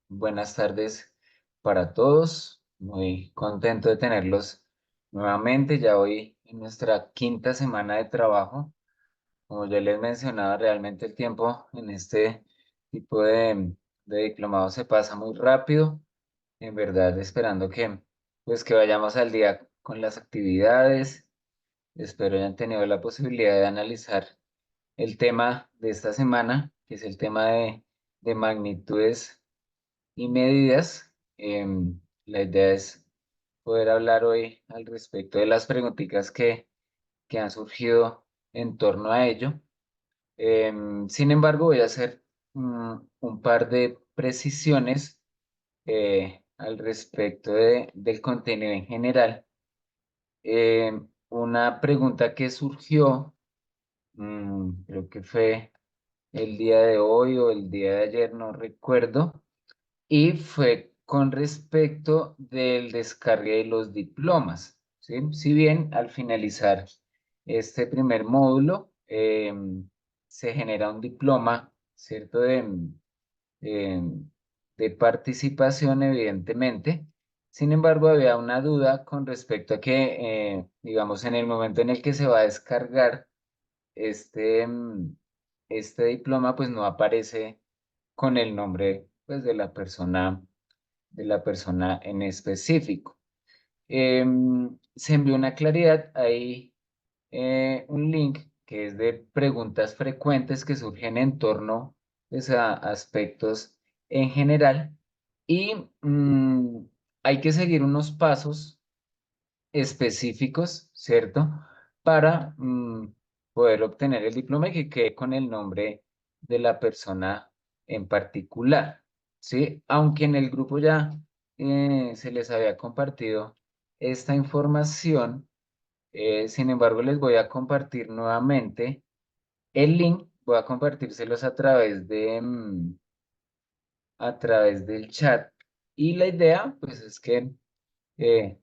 Buenas tardes para todos. Muy contento de tenerlos nuevamente. Ya hoy en nuestra quinta semana de trabajo. Como ya les mencionaba, realmente el tiempo en este tipo de diplomado se pasa muy rápido. En verdad, esperando que vayamos al día con las actividades. Espero hayan tenido la posibilidad de analizar el tema de esta semana, que es el tema de magnitudes y medidas. La idea es poder hablar hoy al respecto de las preguntitas que han surgido en torno a ello. Sin embargo, voy a hacer un par de precisiones al respecto del contenido en general. Una pregunta que surgió, creo que fue el día de hoy o el día de ayer, no recuerdo. Y fue con respecto del descargue de los diplomas, ¿sí? Si bien al finalizar este primer módulo se genera un diploma, ¿cierto? Em, de participación, evidentemente. Sin embargo, había una duda con respecto a que, digamos, en el momento en el que se va a descargar este diploma, pues no aparece con el nombre, pues, de la persona en específico. Se envió una claridad, hay un link que es de preguntas frecuentes que surgen en torno, pues, a aspectos en general y hay que seguir unos pasos específicos, ¿cierto? Para poder obtener el diploma y que quede con el nombre de la persona en particular, ¿sí? Aunque en el grupo ya se les había compartido esta información, sin embargo, les voy a compartir nuevamente el link, voy a compartírselos a través del chat y la idea, pues, es que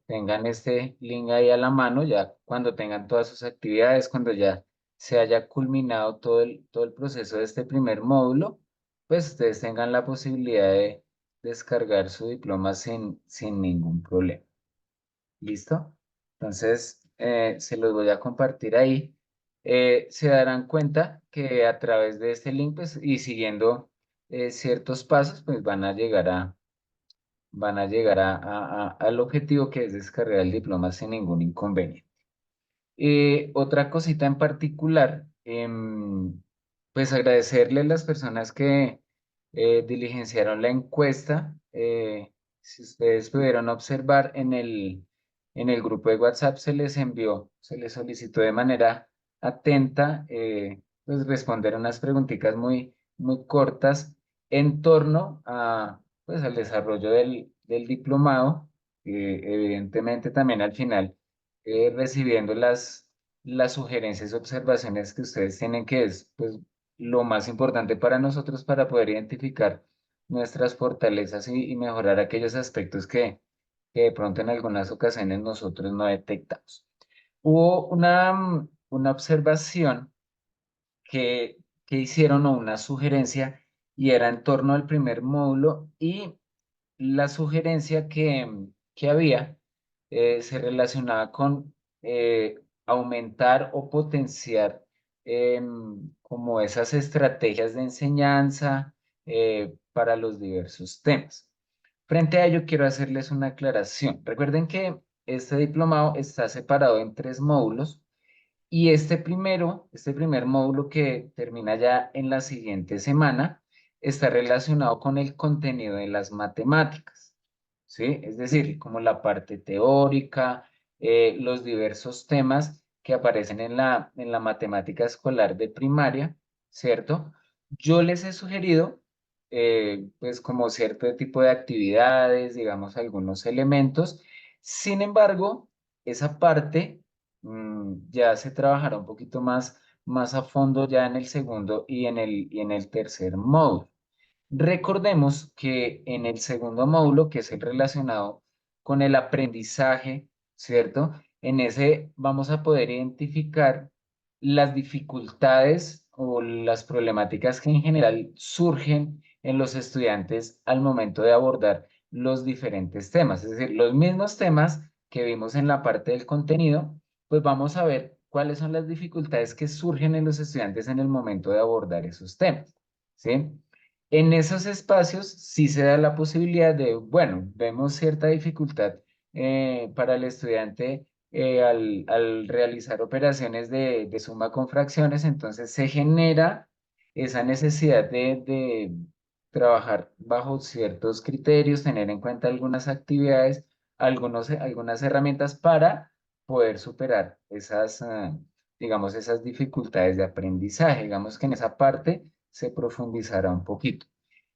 tengan este link ahí a la mano, ya cuando tengan todas sus actividades, cuando ya se haya culminado todo el proceso de este primer módulo, pues ustedes tengan la posibilidad de descargar su diploma sin ningún problema. ¿Listo? Entonces, se los voy a compartir ahí. Se darán cuenta que a través de este link, pues, y siguiendo ciertos pasos, pues van a llegar al objetivo, que es descargar el diploma sin ningún inconveniente. Otra cosita en particular, pues agradecerle a las personas que diligenciaron la encuesta. Si ustedes pudieron observar en el grupo de WhatsApp se les envió, se les solicitó de manera atenta, pues responder unas preguntitas muy cortas en torno pues, al desarrollo del diplomado. Evidentemente también al final recibiendo las sugerencias y observaciones que ustedes tienen, que es, pues, lo más importante para nosotros para poder identificar nuestras fortalezas y mejorar aquellos aspectos que de pronto en algunas ocasiones nosotros no detectamos. Hubo una observación que hicieron, o una sugerencia, y era en torno al primer módulo, y la sugerencia que había se relacionaba con aumentar o potenciar como esas estrategias de enseñanza para los diversos temas. Frente a ello, quiero hacerles una aclaración. Recuerden que este diplomado está separado en tres módulos y este primer módulo, que termina ya en la siguiente semana, está relacionado con el contenido de las matemáticas, ¿sí? Es decir, como la parte teórica, los diversos temas que aparecen en la matemática escolar de primaria, ¿cierto? Yo les he sugerido, pues, como cierto tipo de actividades, digamos, algunos elementos. Sin embargo, esa parte ya se trabajará un poquito más a fondo ya en el segundo y en el tercer módulo. Recordemos que en el segundo módulo, que es el relacionado con el aprendizaje, ¿cierto? En ese vamos a poder identificar las dificultades o las problemáticas que en general surgen en los estudiantes al momento de abordar los diferentes temas. Es decir, los mismos temas que vimos en la parte del contenido, pues vamos a ver cuáles son las dificultades que surgen en los estudiantes en el momento de abordar esos temas, ¿sí? En esos espacios sí se da la posibilidad de, bueno, vemos cierta dificultad para el estudiante al realizar operaciones de suma con fracciones, entonces se genera esa necesidad de trabajar bajo ciertos criterios, tener en cuenta algunas actividades, algunas herramientas para poder superar esas, digamos, esas dificultades de aprendizaje. Digamos que en esa parte se profundizará un poquito.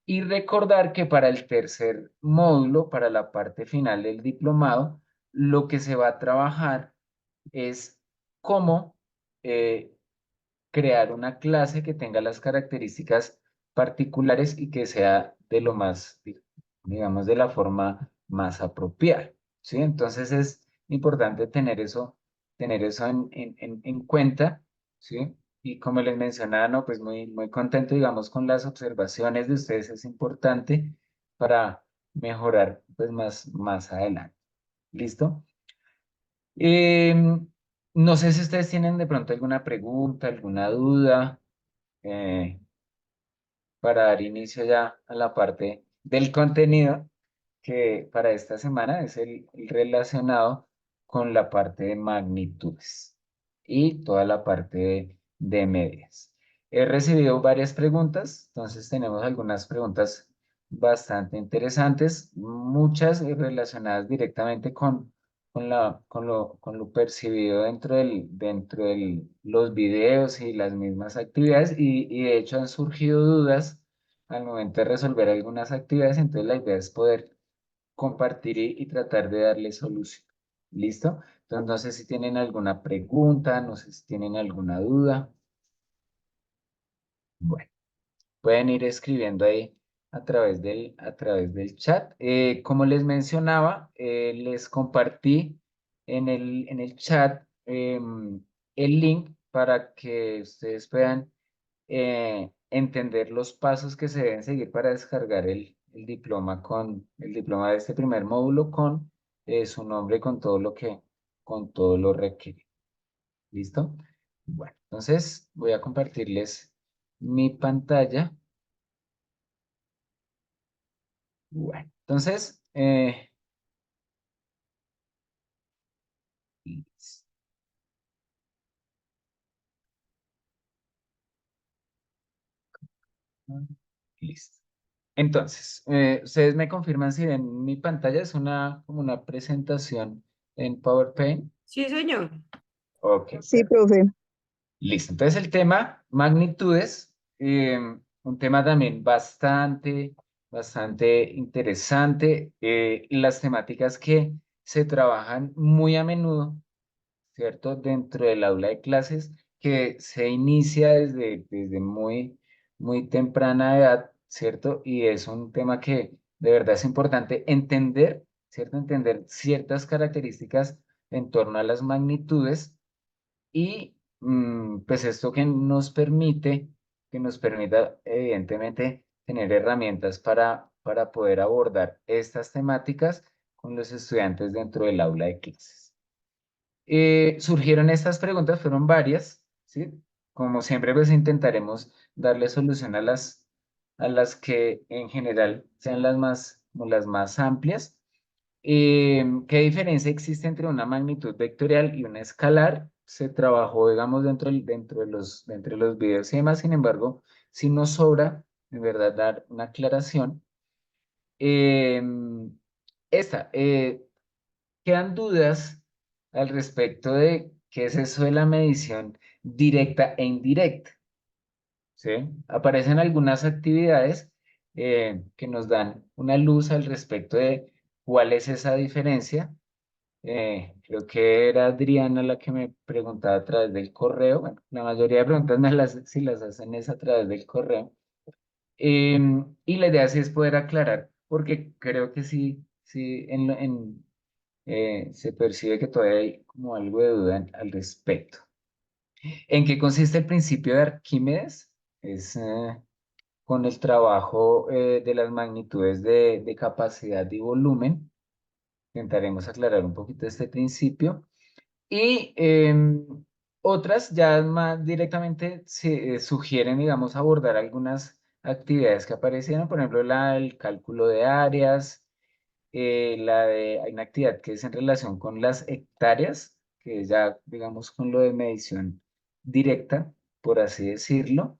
Y recordar que para el tercer módulo, para la parte final del diplomado, lo que se va a trabajar es cómo eh, crear una clase que tenga las características particulares y que sea de lo más, digamos, de la forma más apropiada, ¿sí? Entonces es importante tener eso en cuenta, ¿sí? Y como les mencionaba, no, pues muy contento, digamos, con las observaciones de ustedes, es importante para mejorar, pues, más adelante. ¿Listo? No sé si ustedes tienen de pronto alguna pregunta, alguna duda eh, para dar inicio ya a la parte del contenido que para esta semana es el relacionado con la parte de magnitudes y toda la parte de medias. He recibido varias preguntas, entonces tenemos algunas preguntas bastante interesantes, muchas relacionadas directamente con lo percibido dentro de los videos y las mismas actividades y de hecho han surgido dudas al momento de resolver algunas actividades, entonces la idea es poder compartir y tratar de darle solución. ¿Listo? Entonces no sé si tienen alguna pregunta, no sé si tienen alguna duda. Bueno, pueden ir escribiendo ahí a través del chat. Como les mencionaba, les compartí en el chat el link para que ustedes puedan entender los pasos que se deben seguir para descargar el diploma de este primer módulo con su nombre, con todo lo requerido. ¿Listo? Bueno, entonces voy a compartirles mi pantalla. Bueno, entonces, listo. Listo. Entonces, ustedes me confirman si ven mi pantalla, es como una presentación en PowerPoint. Sí, señor. Ok, Sí, profe. listo. Entonces el tema magnitudes, un tema también bastante interesante. Las temáticas que se trabajan muy a menudo, ¿cierto? Dentro del aula de clases, que se inicia desde muy temprana edad, ¿cierto? Y es un tema que de verdad es importante entender, ¿cierto? Entender ciertas características en torno a las magnitudes y pues esto que nos permita evidentemente tener herramientas para poder abordar estas temáticas con los estudiantes dentro del aula de clases. Surgieron estas preguntas, fueron varias, ¿sí? Como siempre, pues intentaremos darle solución a las que en general sean como las más amplias. ¿Qué diferencia existe entre una magnitud vectorial y una escalar? Se trabajó, digamos, dentro de los videos y demás, sin embargo, si nos sobra, en verdad, dar una aclaración. Em, esta, quedan dudas al respecto de qué es eso de la medición directa e indirecta, ¿sí? Aparecen algunas actividades que nos dan una luz al respecto de cuál es esa diferencia. Creo que era Adriana la que me preguntaba a través del correo. Bueno, la mayoría de preguntas si las hacen es a través del correo. Y la idea sí es poder aclarar, porque creo que sí se percibe que todavía hay como algo de duda al respecto. ¿En qué consiste el principio de Arquímedes? Es con el trabajo de las magnitudes de capacidad y volumen. Intentaremos aclarar un poquito este principio. Y otras ya más directamente se sugieren, digamos, abordar algunas actividades que aparecieron, por ejemplo, el cálculo de áreas, hay una actividad que es en relación con las hectáreas, que es ya, digamos, con lo de medición directa, por así decirlo.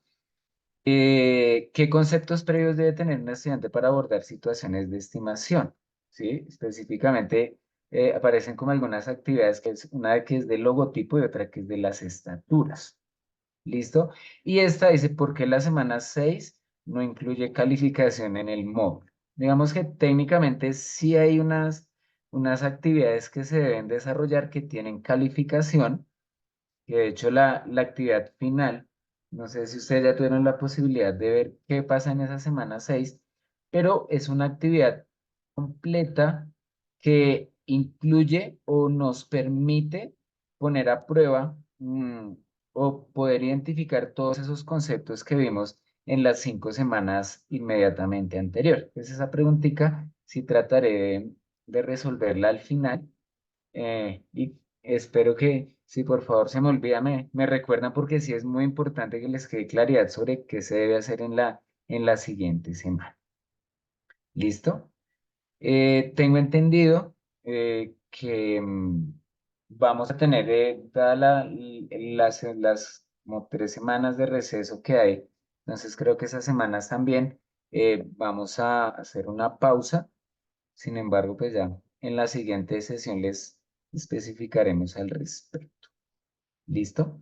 ¿Qué conceptos previos debe tener un estudiante para abordar situaciones de estimación? ¿Sí? Específicamente aparecen como algunas actividades, que es una que es del logotipo y otra que es de las estaturas. ¿Listo? Y esta dice, ¿por qué la semana 6 no incluye calificación en el módulo? Digamos que técnicamente sí hay unas actividades que se deben desarrollar que tienen calificación, que de hecho la actividad final, no sé si ustedes ya tuvieron la posibilidad de ver qué pasa en esa semana 6, pero es una actividad completa que incluye o nos permite poner a prueba o poder identificar todos esos conceptos que vimos en las 5 semanas inmediatamente anterior. Entonces esa preguntita sí trataré de resolverla al final y espero que, si por favor se me olvida, me recuerdan porque sí es muy importante que les quede claridad sobre qué se debe hacer en la siguiente semana. ¿Listo? Tengo entendido que vamos a tener, dadas las como 3 semanas de receso que hay, entonces creo que esas semanas también vamos a hacer una pausa. Sin embargo, pues ya en la siguiente sesión les especificaremos al respecto. ¿Listo?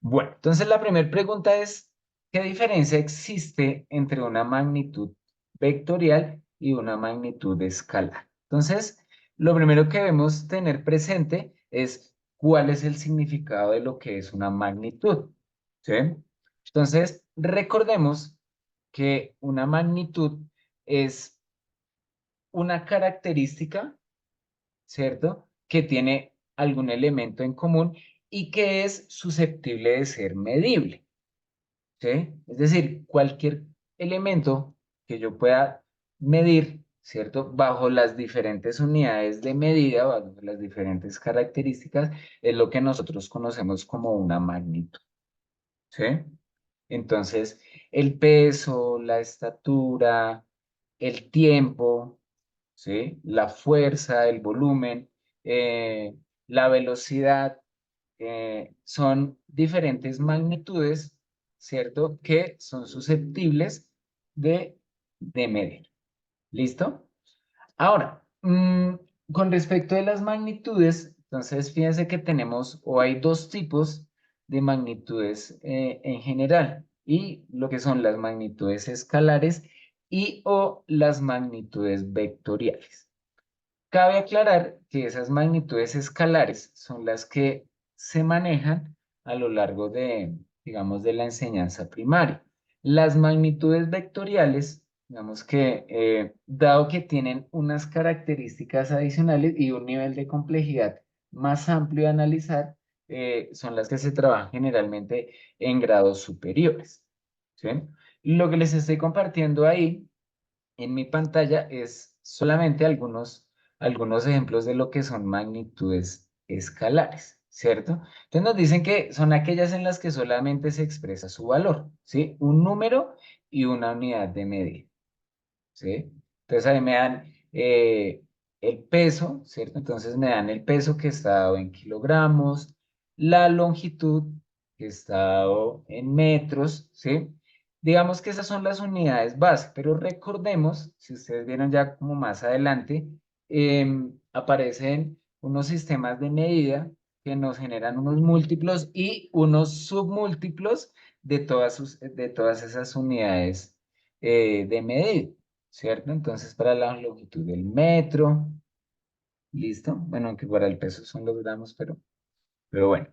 Bueno, entonces la primera pregunta es, ¿qué diferencia existe entre una magnitud vectorial y una magnitud escalar? Entonces, lo primero que debemos tener presente es cuál es el significado de lo que es una magnitud. ¿Sí? Entonces, recordemos que una magnitud es una característica, ¿cierto? Que tiene algún elemento en común y que es susceptible de ser medible, ¿sí? Es decir, cualquier elemento que yo pueda medir, ¿cierto? Bajo las diferentes unidades de medida, bajo las diferentes características, es lo que nosotros conocemos como una magnitud, ¿sí? Entonces, el peso, la estatura, el tiempo, ¿sí? La fuerza, el volumen, eh, la velocidad, son diferentes magnitudes, ¿cierto? Que son susceptibles de medir. ¿Listo? Ahora, con respecto de las magnitudes, entonces fíjense que tenemos o hay dos tipos de magnitudes en general y lo que son las magnitudes escalares y o las magnitudes vectoriales. Cabe aclarar que esas magnitudes escalares son las que se manejan a lo largo de, digamos, de la enseñanza primaria. Las magnitudes vectoriales, digamos que, dado que tienen unas características adicionales y un nivel de complejidad más amplio de analizar, son las que se trabajan generalmente en grados superiores. ¿Sí? Lo que les estoy compartiendo ahí en mi pantalla es solamente algunos ejemplos de lo que son magnitudes escalares, ¿cierto? Entonces nos dicen que son aquellas en las que solamente se expresa su valor, ¿sí? Un número y una unidad de medida. ¿Sí? Entonces ahí me dan el peso, ¿cierto? Entonces me dan el peso que está dado en kilogramos, la longitud que está dado en metros, ¿sí? Digamos que esas son las unidades base, pero recordemos, si ustedes vieron ya como más adelante, aparecen unos sistemas de medida que nos generan unos múltiplos y unos submúltiplos de todas esas unidades de medida. ¿Cierto? Entonces, para la longitud del metro, ¿listo? Bueno, aunque para el peso son los gramos, pero bueno.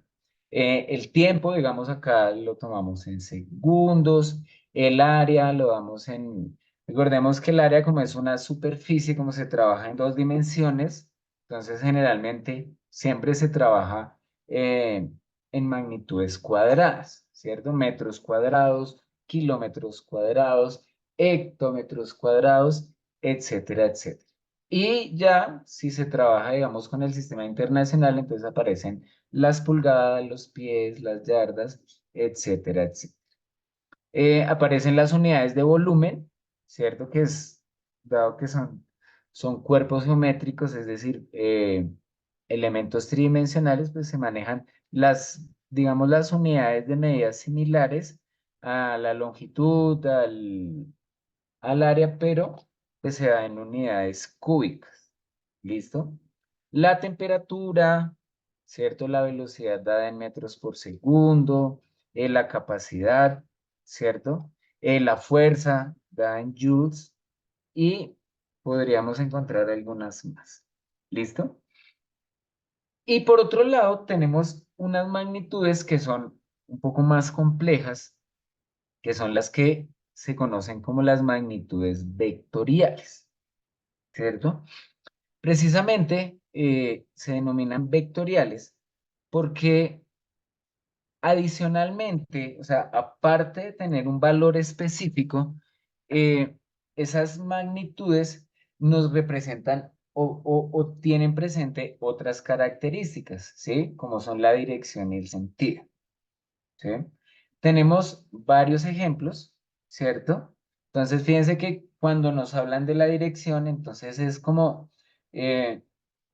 El tiempo, digamos, acá lo tomamos en segundos, el área lo damos en... Recordemos que el área como es una superficie, como se trabaja en 2 dimensiones, entonces generalmente siempre se trabaja en magnitudes cuadradas, ¿cierto? Metros cuadrados, kilómetros cuadrados, hectómetros cuadrados, etcétera, etcétera. Y ya si se trabaja, digamos, con el sistema internacional, entonces aparecen las pulgadas, los pies, las yardas, etcétera, etcétera. Aparecen las unidades de volumen, ¿cierto? Que es, dado que son cuerpos geométricos, es decir, elementos tridimensionales, pues se manejan digamos, las unidades de medidas similares a la longitud, al área, pero que se da en unidades cúbicas. ¿Listo? La temperatura, ¿cierto? La velocidad dada en metros por segundo, la capacidad, ¿cierto? La fuerza dada en joules y podríamos encontrar algunas más. ¿Listo? Y por otro lado, tenemos unas magnitudes que son un poco más complejas, que son las que se conocen como las magnitudes vectoriales, ¿cierto? Precisamente se denominan vectoriales porque adicionalmente, o sea, aparte de tener un valor específico, eh, esas magnitudes nos representan o tienen presente otras características, ¿sí? Como son la dirección y el sentido. ¿Sí? Tenemos varios ejemplos, ¿cierto? Entonces, fíjense que cuando nos hablan de la dirección, entonces es como eh,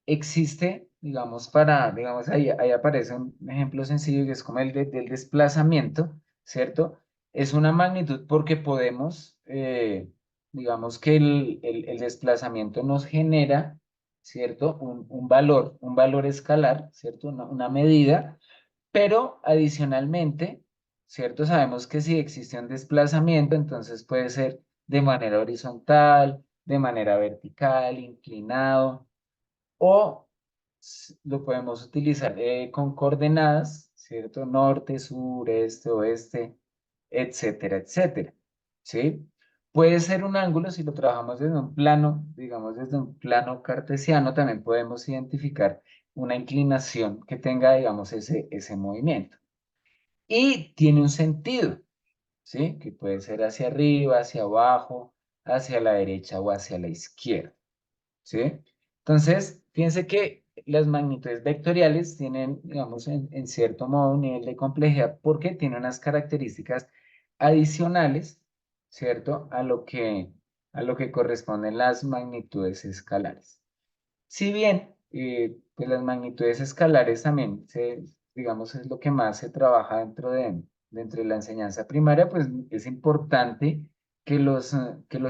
existe, digamos, digamos, ahí aparece un ejemplo sencillo que es como del desplazamiento, ¿cierto? Es una magnitud porque podemos, digamos que el desplazamiento nos genera, ¿cierto? Un valor escalar, ¿cierto? Una medida, pero adicionalmente, ¿cierto? Sabemos que si existe un desplazamiento, entonces puede ser de manera horizontal, de manera vertical, inclinado, o lo podemos utilizar con coordenadas, ¿cierto? Norte, sur, este, oeste, etcétera, etcétera, ¿sí? Puede ser un ángulo, si lo trabajamos desde un plano, digamos desde un plano cartesiano, también podemos identificar una inclinación que tenga, digamos, ese movimiento. Y tiene un sentido, ¿sí? Que puede ser hacia arriba, hacia abajo, hacia la derecha o hacia la izquierda. ¿Sí? Entonces, fíjense que las magnitudes vectoriales tienen, digamos, en cierto modo un nivel de complejidad porque tienen unas características adicionales, ¿cierto? A lo que corresponden las magnitudes escalares. Si bien, pues las magnitudes escalares también digamos, es lo que más se trabaja dentro de la enseñanza primaria, pues es importante que los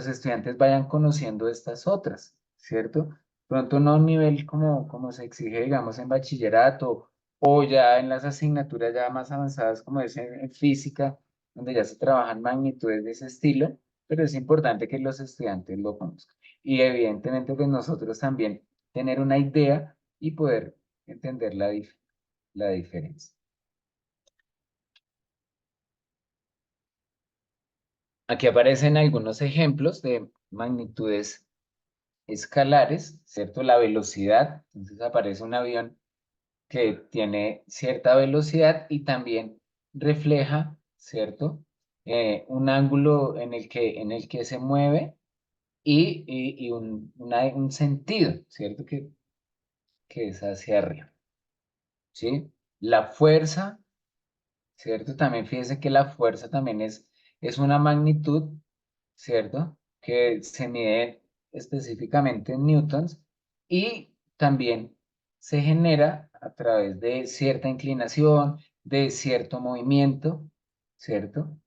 estudiantes vayan conociendo estas otras, ¿cierto? Pronto no a un nivel como se exige, digamos, en bachillerato o ya en las asignaturas ya más avanzadas como es en física, donde ya se trabajan magnitudes de ese estilo, pero es importante que los estudiantes lo conozcan. Y evidentemente, pues nosotros también tener una idea y poder entender la diferencia. Aquí aparecen algunos ejemplos de magnitudes escalares, ¿cierto? La velocidad, entonces aparece un avión que tiene cierta velocidad y también refleja, ¿cierto? Un ángulo en el que se mueve y un sentido, ¿cierto? Que es hacia arriba, ¿sí? La fuerza, ¿cierto? También fíjese que la fuerza también es una magnitud, ¿cierto? Que se mide específicamente en newtons y también se genera a través de cierta inclinación, de cierto movimiento, ¿cierto?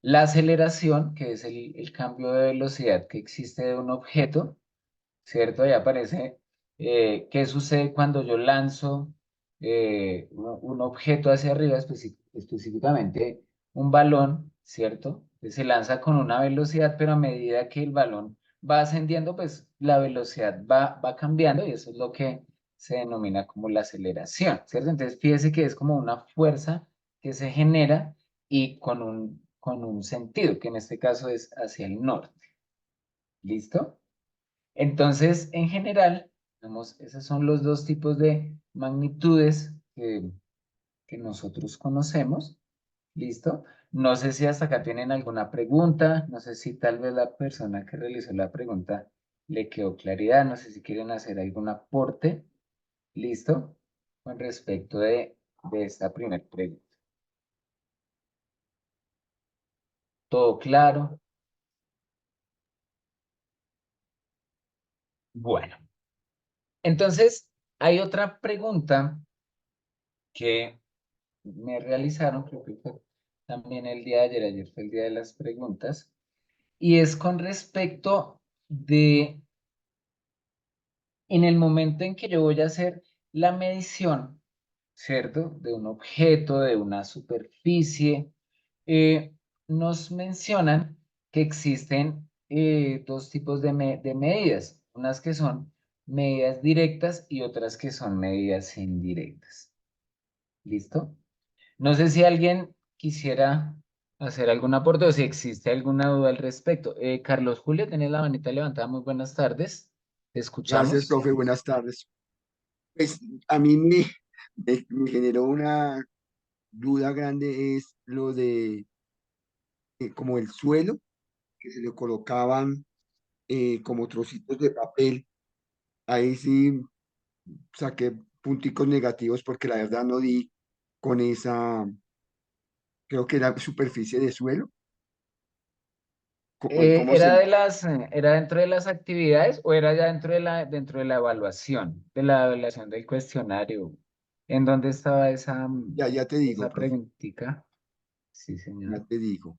La aceleración, que es el cambio de velocidad que existe de un objeto, ¿cierto? Ahí aparece qué sucede cuando yo lanzo un objeto hacia arriba, específicamente un balón, ¿cierto? Que se lanza con una velocidad, pero a medida que el balón va ascendiendo, pues la velocidad va cambiando y eso es lo que se denomina como la aceleración, ¿cierto? Entonces, fíjese que es como una fuerza que se genera y con un sentido, que en este caso es hacia el norte. ¿Listo? Entonces, en general, digamos, esos son los dos tipos de magnitudes que nosotros conocemos. ¿Listo? No sé si hasta acá tienen alguna pregunta, no sé si tal vez la persona que realizó la pregunta le quedó claridad, no sé si quieren hacer algún aporte, listo, con respecto de esta primera pregunta. ¿Todo claro? Bueno, entonces hay otra pregunta que me realizaron, creo que fue también el día de ayer, ayer fue el día de las preguntas, y es con respecto de, en el momento en que yo voy a hacer la medición, ¿cierto? De un objeto, de una superficie, eh, nos mencionan que existen dos tipos de medidas, unas que son medidas directas y otras que son medidas indirectas. ¿Listo? No sé si alguien quisiera hacer algún aporte o si existe alguna duda al respecto. Carlos Julio, tenés la manita levantada. Muy buenas tardes. Te Gracias, escuchamos. profe. Buenas tardes. Pues a mí me generó una duda grande es lo de como el suelo, que se le colocaban como trocitos de papel. Ahí sí saqué punticos negativos porque la verdad no di con esa, creo que era superficie de suelo. ¿Cómo se? ¿Era dentro de las actividades o era ya dentro de la evaluación del cuestionario? ¿En dónde estaba Ya te digo, esa profe, preguntita? Sí, ya señor. te digo.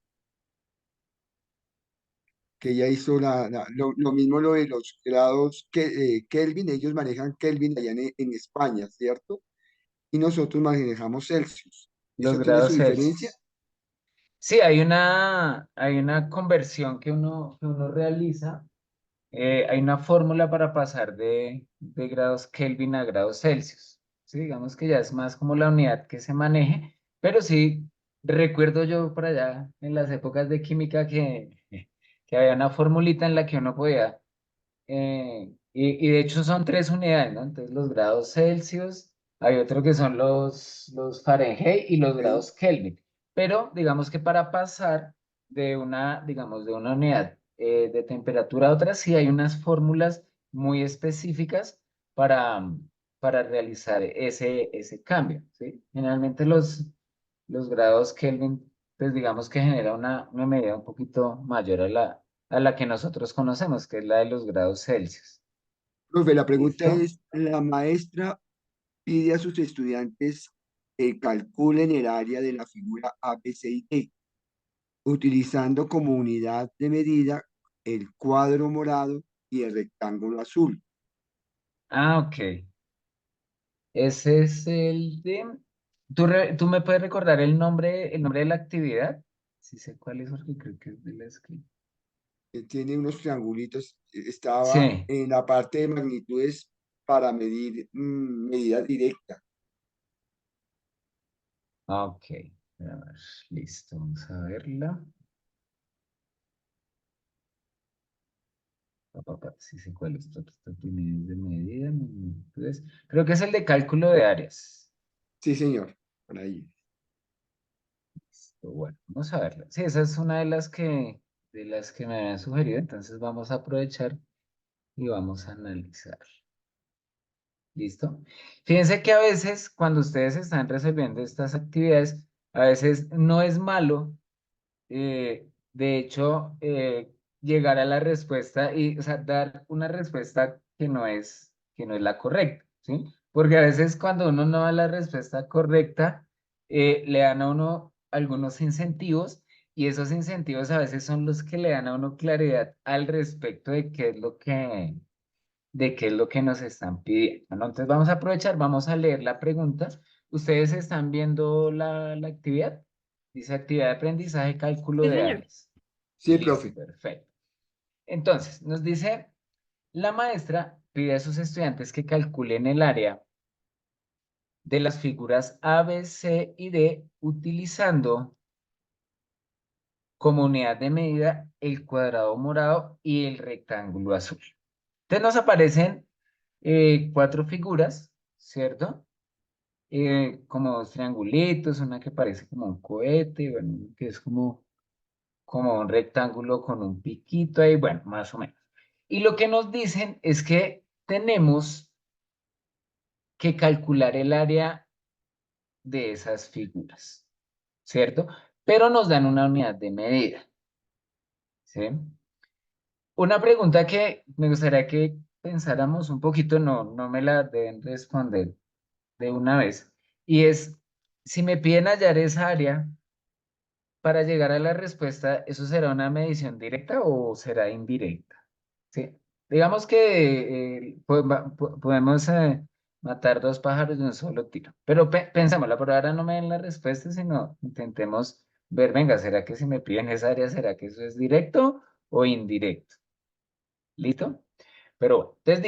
Que ella hizo lo mismo lo de los grados que Kelvin, ellos manejan Kelvin allá en España, ¿cierto? Y nosotros manejamos Celsius. Los ¿Eso tiene su grados diferencia? Celsius. Sí, hay una conversión que uno realiza. Hay una fórmula para pasar de grados Kelvin a grados Celsius. Sí, digamos que ya es más como la unidad que se maneje, pero sí, recuerdo yo por allá en las épocas de química que había una formulita en la que uno podía y de hecho son tres unidades, ¿no? Entonces los grados Celsius, hay otro que son los Fahrenheit y los Ok. grados Kelvin. Pero digamos que para pasar digamos, de una unidad de temperatura a otra, sí hay unas fórmulas muy específicas para, para realizar ese cambio, ¿sí? Generalmente los grados Kelvin, pues digamos que genera una medida un poquito mayor a la que nosotros conocemos, que es la de los grados Celsius. Profe, la pregunta ¿Listo? es, la maestra pide a sus estudiantes que calculen el área de la figura A, B, C y D, utilizando como unidad de medida el cuadro morado y el rectángulo azul. Ah, ok. Ese es el de... ¿Tú me puedes recordar el nombre de la actividad? Sí sé cuál es, porque creo que es de la escrita. Tiene unos triangulitos, estaba Sí, en la parte de magnitudes para medir medida directa. ok. A ver, listo, vamos a verla. Sí sé cuál es. Unidades de medida, magnitudes. Creo que es el de cálculo de áreas. Sí, señor, por ahí. Listo, bueno, vamos a verla. Sí, esa es una de las que me habían sugerido, entonces vamos a aprovechar y vamos a analizar. ¿Listo? Fíjense que a veces cuando ustedes están resolviendo estas actividades, a veces no es malo, de hecho, llegar a la respuesta y, o sea, dar una respuesta que no es la correcta, ¿sí? Porque a veces cuando uno no da la respuesta correcta, le dan a uno algunos incentivos y esos incentivos a veces son los que le dan a uno claridad al respecto de qué es lo que nos están pidiendo, ¿no? Entonces vamos a aprovechar, vamos a leer la pregunta. ¿Ustedes están viendo la actividad? Dice actividad de aprendizaje, cálculo Sí, de señor. áreas. Sí, Listo, profe. perfecto. Entonces, nos dice, la maestra pide a sus estudiantes que calculen el área de las figuras A, B, C y D utilizando como unidad de medida el cuadrado morado y el rectángulo azul. Entonces nos aparecen cuatro figuras, ¿cierto? como dos triangulitos, una que parece como un cohete, bueno, uno que es como un rectángulo con un piquito ahí, bueno, más o menos. Y lo que nos dicen es que tenemos que calcular el área de esas figuras, ¿cierto? Pero nos dan una unidad de medida, ¿sí? Una pregunta que me gustaría que pensáramos un poquito, no me la deben responder de una vez, y es, si me piden hallar esa área, para llegar a la respuesta, ¿eso será una medición directa o será indirecta? ¿Sí? Digamos que podemos matar dos pájaros de un solo tiro, pero pensémoslo, por ahora no me den la respuesta, sino intentemos ver, venga, ¿será que si me piden esa área, será que eso es directo o indirecto? ¿Listo? Pero bueno, entonces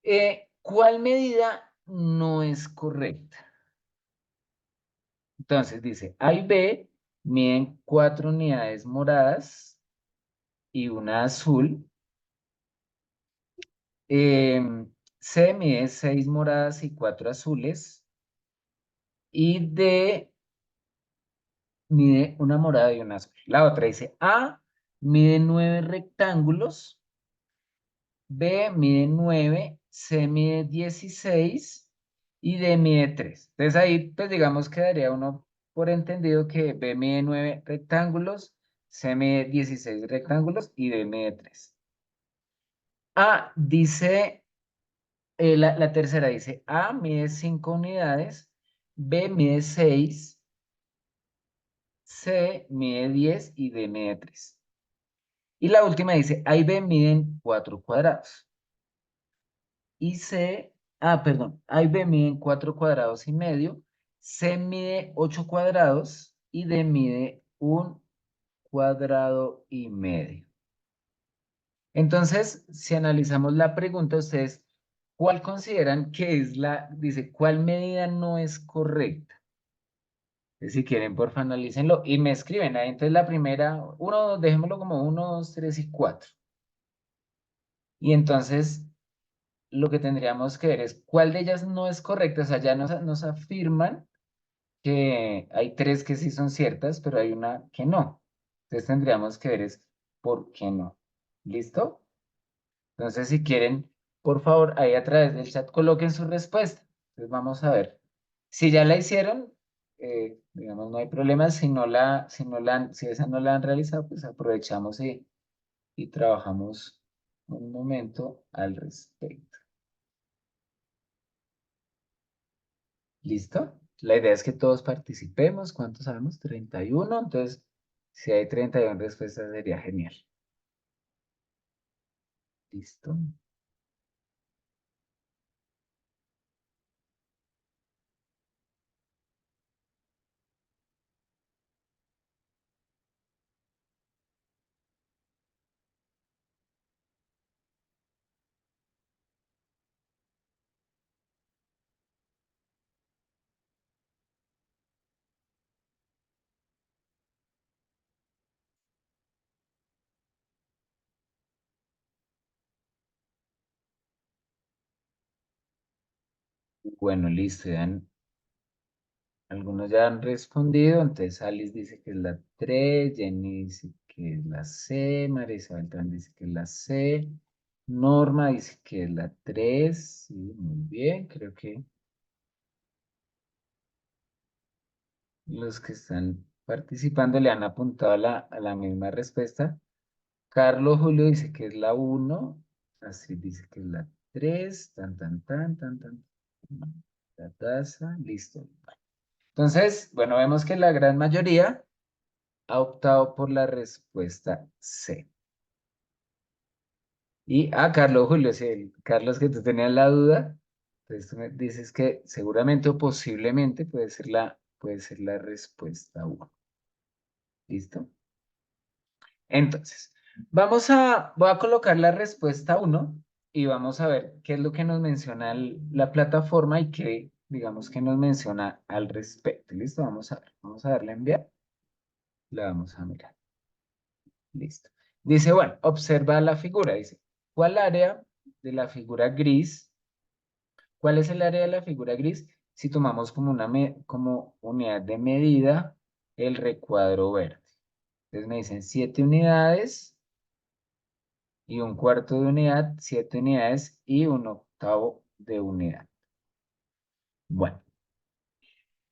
dice, ¿cuál medida no es correcta? Entonces dice, A y B miden 4 unidades moradas y una azul. C mide 6 moradas y 4 azules. Y D mide una morada y una azul. La otra dice, A mide 9 rectángulos. B mide 9, C mide 16 y D mide 3. Entonces ahí, pues digamos, quedaría uno por entendido que B mide 9 rectángulos, C mide 16 rectángulos y D mide 3. A dice, la tercera dice, A mide 5 unidades, B mide 6, C mide 10 y D mide 3. Y la última dice, A y B miden 4 cuadrados. Y C, perdón, A y B miden 4 cuadrados y medio, C mide 8 cuadrados y D mide 1 cuadrado y medio. Entonces, si analizamos la pregunta, ustedes, ¿cuál consideran que es dice, cuál medida no es correcta? Si quieren, porfa, analícenlo y me escriben ahí. Entonces, la primera, dejémoslo como 1, 2, 3 y 4. Y entonces, lo que tendríamos que ver es cuál de ellas no es correcta. O sea, ya nos afirman que hay tres que sí son ciertas, pero hay una que no. Entonces tendríamos que ver es por qué no. ¿Listo? Entonces, si quieren, por favor, ahí a través del chat coloquen su respuesta. Entonces vamos a ver. Si ya la hicieron, digamos, no hay problema. Si esa no la han realizado, pues aprovechamos y trabajamos un momento al respecto. ¿Listo? La idea es que todos participemos. ¿Cuántos sabemos? 31. Entonces, si hay 31 respuestas, sería genial. ¿Listo? Bueno, listo. Algunos ya han respondido. Entonces, Alice dice que es la 3, Jenny dice que es la C, María Isabel también dice que es la C, Norma dice que es la 3. Sí, muy bien. Creo que los que están participando le han apuntado a la misma respuesta. Carlos Julio dice que es la 1, así dice que es la 3, tan, tan, tan, tan, tan. La taza, listo. Entonces, bueno, vemos que la gran mayoría ha optado por la respuesta C. Y, Carlos Julio, sí, Carlos, que tú tenías la duda, entonces tú me dices que seguramente o posiblemente puede ser la respuesta 1. ¿Listo? Entonces, voy a colocar la respuesta 1 y vamos a ver qué es lo que nos menciona la plataforma y qué, digamos, que nos menciona al respecto. ¿Listo? Vamos a darle a enviar. La vamos a mirar. Listo. Dice, bueno, observa la figura. Dice, ¿cuál área de la figura gris? ¿Cuál es el área de la figura gris si tomamos como unidad de medida el recuadro verde. Entonces me dicen 7 unidades y un cuarto de unidad, 7 unidades y un octavo de unidad. Bueno,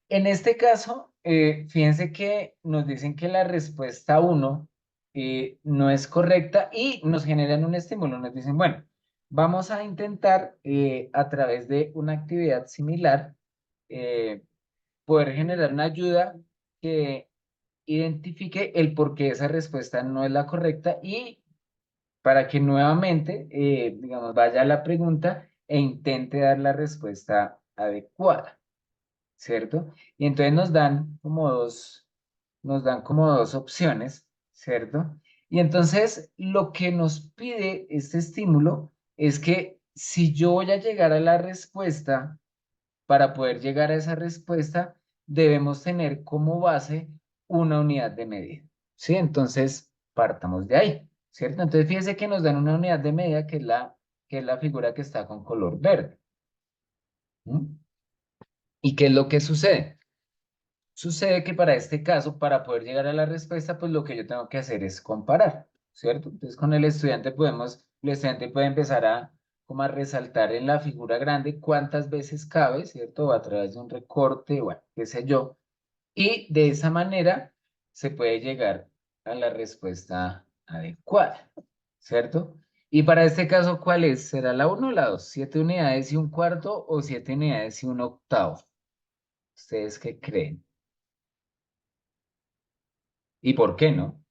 en este caso, fíjense que nos dicen que la respuesta 1 no es correcta y nos generan un estímulo. Nos dicen, bueno, vamos a intentar a través de una actividad similar poder generar una ayuda que identifique el por qué esa respuesta no es la correcta y para que nuevamente, digamos, vaya a la pregunta e intente dar la respuesta adecuada, ¿cierto? Y entonces nos dan como dos opciones, ¿cierto? Y entonces lo que nos pide este estímulo es que si yo voy a llegar a la respuesta, para poder llegar a esa respuesta, debemos tener como base una unidad de medida, ¿sí? Entonces, partamos de ahí, ¿cierto? Entonces, fíjense que nos dan una unidad de medida que es la figura que está con color verde. ¿Mm? ¿Y qué es lo que sucede? Sucede que para este caso, para poder llegar a la respuesta, pues lo que yo tengo que hacer es comparar, ¿cierto? Entonces con el estudiante puede empezar como a resaltar en la figura grande cuántas veces cabe, ¿cierto? O a través de un recorte, bueno, qué sé yo. Y de esa manera se puede llegar a la respuesta adecuada, ¿cierto? Y para este caso, ¿cuál es? ¿Será la 1 o la 2? ¿7 unidades y un cuarto o 7 unidades y un octavo? ¿Ustedes qué creen? ¿Y por qué no?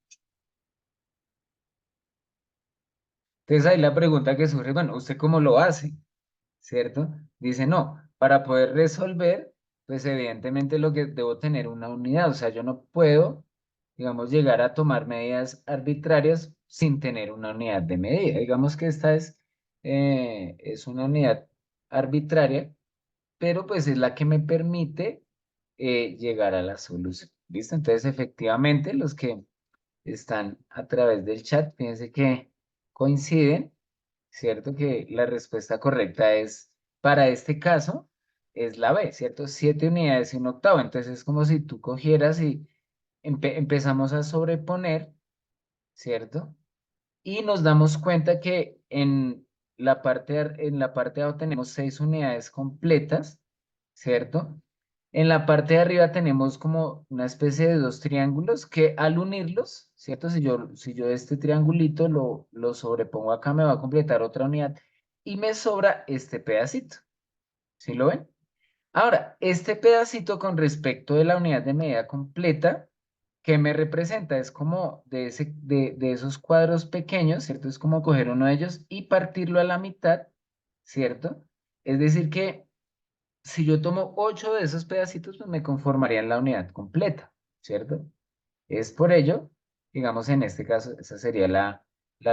Entonces ahí la pregunta que surge, bueno, ¿usted cómo lo hace? ¿Cierto? Dice, no, para poder resolver, pues evidentemente lo que debo tener una unidad, o sea, yo no puedo, digamos, llegar a tomar medidas arbitrarias sin tener una unidad de medida. Digamos que esta es una unidad arbitraria, pero pues es la que me permite llegar a la solución. ¿Listo? Entonces, efectivamente, los que están a través del chat, fíjense que coinciden, ¿cierto? Que la respuesta correcta es, para este caso, es la B, ¿cierto? 7 unidades y un octavo. Entonces es como si tú cogieras y empezamos a sobreponer, ¿cierto? Y nos damos cuenta que en la parte de abajo tenemos 6 unidades completas, ¿cierto? En la parte de arriba tenemos como una especie de dos triángulos que al unirlos, ¿cierto? Si yo este triangulito lo sobrepongo acá, me va a completar otra unidad y me sobra este pedacito. ¿Sí lo ven? Ahora, este pedacito con respecto de la unidad de medida completa, ¿qué me representa? Es como de esos cuadros pequeños, ¿cierto? Es como coger uno de ellos y partirlo a la mitad, ¿cierto? Es decir que si yo tomo 8 de esos pedacitos, pues me conformarían la unidad completa, ¿cierto? Es por ello, digamos, en este caso, esa sería la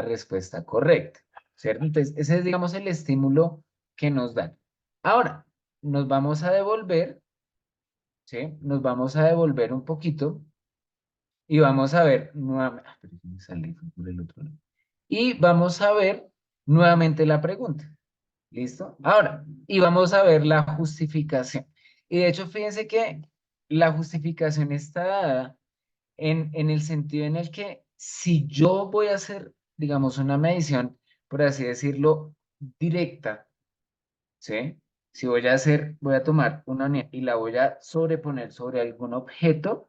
respuesta correcta, ¿cierto? Entonces, ese es, digamos, el estímulo que nos dan. Ahora, nos vamos a devolver, ¿sí? Nos vamos a devolver un poquito y vamos a ver nuevamente, pero me salí por el otro lado. Y vamos a ver nuevamente la pregunta. ¿Listo? Ahora, y vamos a ver la justificación. Y de hecho, fíjense que la justificación está dada en el sentido en el que si yo voy a hacer, digamos, una medición, por así decirlo, directa, ¿sí? Si voy a tomar una unidad y la voy a sobreponer sobre algún objeto,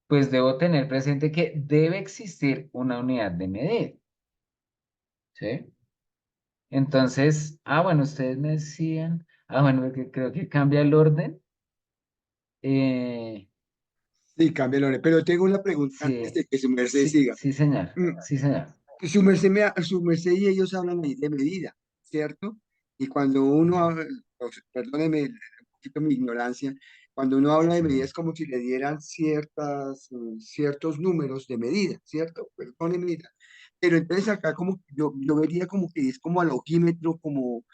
pues debo tener presente que debe existir una unidad de medida, ¿sí? Entonces, bueno, ustedes me decían, bueno, porque creo que cambia el orden. Eh, Sí, cámbialo. Pero tengo una pregunta antes sí, de que su merced sí, siga. sí, señor, Mm, sí, señor. Su merced y ellos hablan ahí de medida, ¿cierto? Y cuando uno habla, perdóneme un poquito mi ignorancia, cuando uno Sí, habla de medida señor. es como si le dieran ciertos números de medida, ¿cierto? Perdóneme. Pero entonces acá como yo vería como que es como alogímetro, como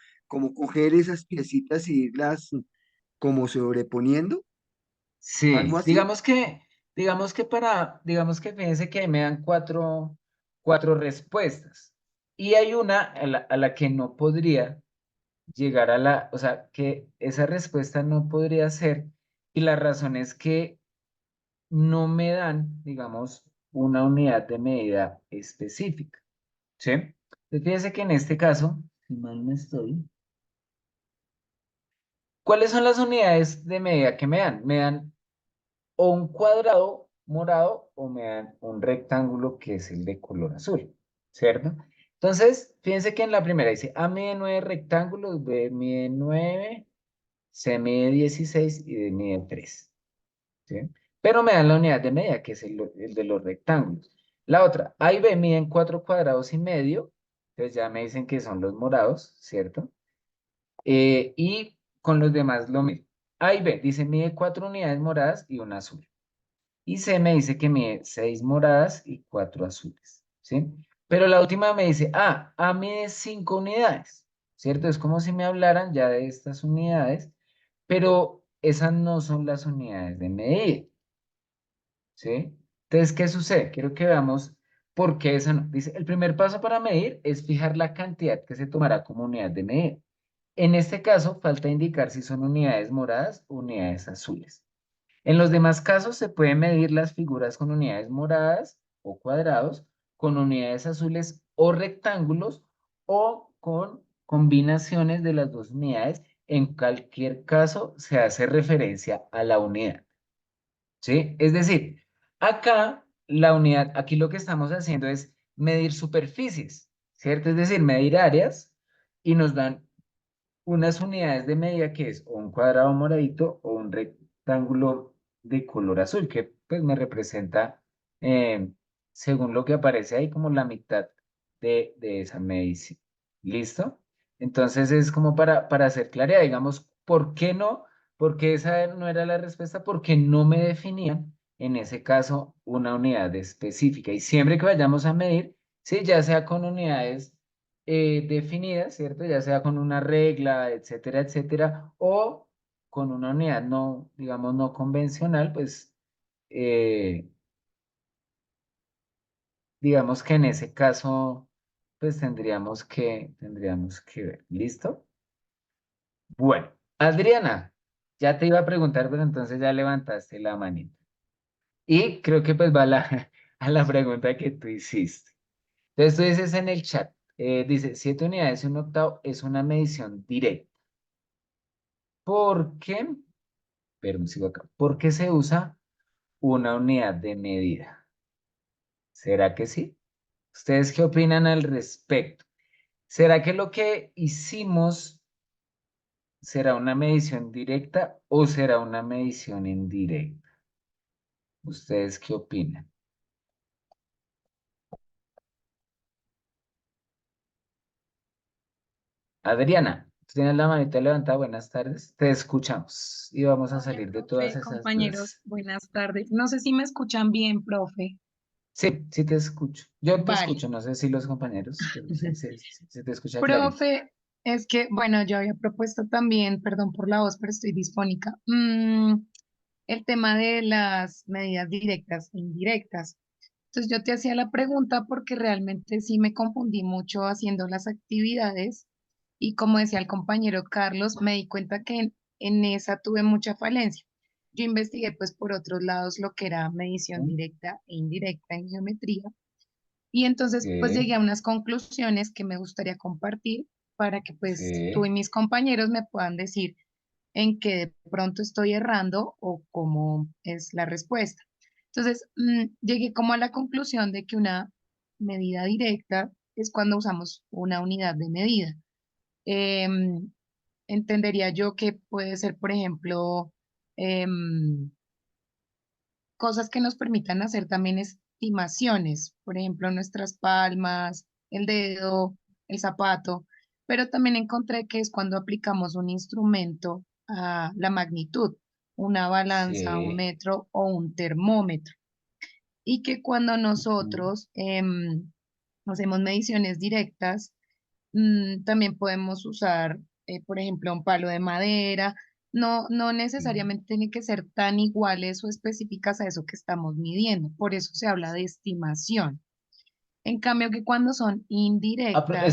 coger esas piecitas y irlas como sobreponiendo, algo Sí, así. digamos que fíjense que ahí me dan cuatro respuestas. Y hay una a la que no podría. llegar a la, o sea, que esa respuesta no podría ser, y la razón es que no me dan, digamos, una unidad de medida específica, ¿sí? Entonces, fíjense que en este caso, si mal no estoy, ¿cuáles son las unidades de medida que me dan? Me dan o un cuadrado morado o me dan un rectángulo que es el de color azul, ¿cierto? Entonces, fíjense que en la primera dice A mide 9 rectángulos, B mide 9, C mide 16 y D mide 3, ¿sí? Pero me dan la unidad de medida, que es el de los rectángulos. La otra, A y B miden 4 cuadrados y medio, entonces ya me dicen que son los morados, ¿cierto? Y con los demás lo mismo. A y B dice mide 4 unidades moradas y una azul. Y C me dice que mide 6 moradas y 4 azules, ¿sí? Pero la última me dice, A mide 5 unidades, ¿cierto? Es como si me hablaran ya de estas unidades, pero esas no son las unidades de medida, ¿sí? Entonces, ¿qué sucede? Quiero que veamos por qué esa no. Dice, el primer paso para medir es fijar la cantidad que se tomará como unidad de medida. En este caso, falta indicar si son unidades moradas o unidades azules. En los demás casos se pueden medir las figuras con unidades moradas o cuadrados, con unidades azules o rectángulos o con combinaciones de las dos unidades. En cualquier caso se hace referencia a la unidad, ¿sí? Es decir, acá la unidad, aquí lo que estamos haciendo es medir superficies, ¿cierto? Es decir, medir áreas y nos dan unas unidades de medida que es o un cuadrado moradito o un rectángulo de color azul, que pues me representa, eh, según lo que aparece ahí, como la mitad de esa medición. ¿Listo? Entonces es como para hacer claridad, digamos, ¿por qué no? Porque esa no era la respuesta, porque no me definían en ese caso una unidad específica. Y siempre que vayamos a medir, sí, ya sea con unidades definidas, ¿cierto? Ya sea con una regla, etcétera, etcétera, o con una unidad no, digamos, no convencional, pues eh, digamos que en ese caso, pues tendríamos que ver. ¿Listo? Bueno, Adriana, ya te iba a preguntar, pero entonces ya levantaste la manita. Y creo que pues va a a la pregunta que tú hiciste. Entonces tú dices en el chat, dice, 7 unidades y un octavo es una medición directa. ¿Por qué? Pero sigo acá. ¿Por qué se usa una unidad de medida? ¿Será que sí? ¿Ustedes qué opinan al respecto? ¿Será que lo que hicimos será una medición directa o será una medición indirecta? ¿Ustedes qué opinan? Adriana, tú tienes la manita levantada. Buenas tardes. Te escuchamos y vamos a Hola, salir de todas profe, esas compañeros, dudas. buenas tardes. No sé si me escuchan bien, profe. Sí, sí te escucho. Yo te Vale. escucho, no sé si los compañeros, pero sí, sí, sí, se te escucha clarito. Profe, es que, bueno, yo había propuesto también, perdón por la voz, pero estoy disfónica, el tema de las medidas directas e indirectas. Entonces yo te hacía la pregunta porque realmente sí me confundí mucho haciendo las actividades y como decía el compañero Carlos, me di cuenta que en esa tuve mucha falencia. Yo investigué pues por otros lados lo que era medición ¿Mm? directa e indirecta en geometría y entonces pues llegué Sí, a unas conclusiones que me gustaría compartir para que pues tú y sí. mis compañeros me puedan decir en qué de pronto estoy errando o cómo es la respuesta. Entonces, llegué como a la conclusión de que una medida directa es cuando usamos una unidad de medida. Em, Entendería yo que puede ser, por ejemplo, em, cosas que nos permitan hacer también estimaciones, por ejemplo, nuestras palmas, el dedo, el zapato, pero también encontré que es cuando aplicamos un instrumento a la magnitud, una balanza, un Sí. metro o un termómetro, y que cuando Mm, nosotros hacemos mediciones directas, también podemos usar, por ejemplo, un palo de madera. No mm, necesariamente tiene que ser tan iguales o específicas a eso que estamos midiendo. Por eso se habla de estimación. En cambio que cuando son Eso es indirectas,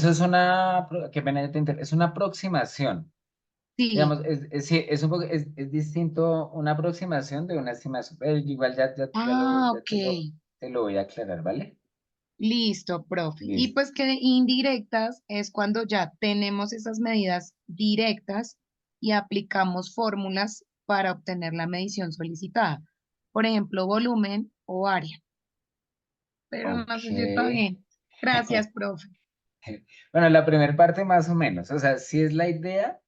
qué pena es una aproximación. sí. Digamos, sí, es un poco, es distinto una aproximación de una estimación. Pero igual Ah, ya ok. te lo voy a aclarar, ¿vale? Listo, profe. Y Listo. pues que indirectas es cuando ya tenemos esas medidas directas y aplicamos fórmulas para obtener la medición solicitada. Por ejemplo, volumen o área. Pero no Ok. sé si está bien. Gracias, profe. Bueno, la primera parte más o menos, o sea, sí es la idea.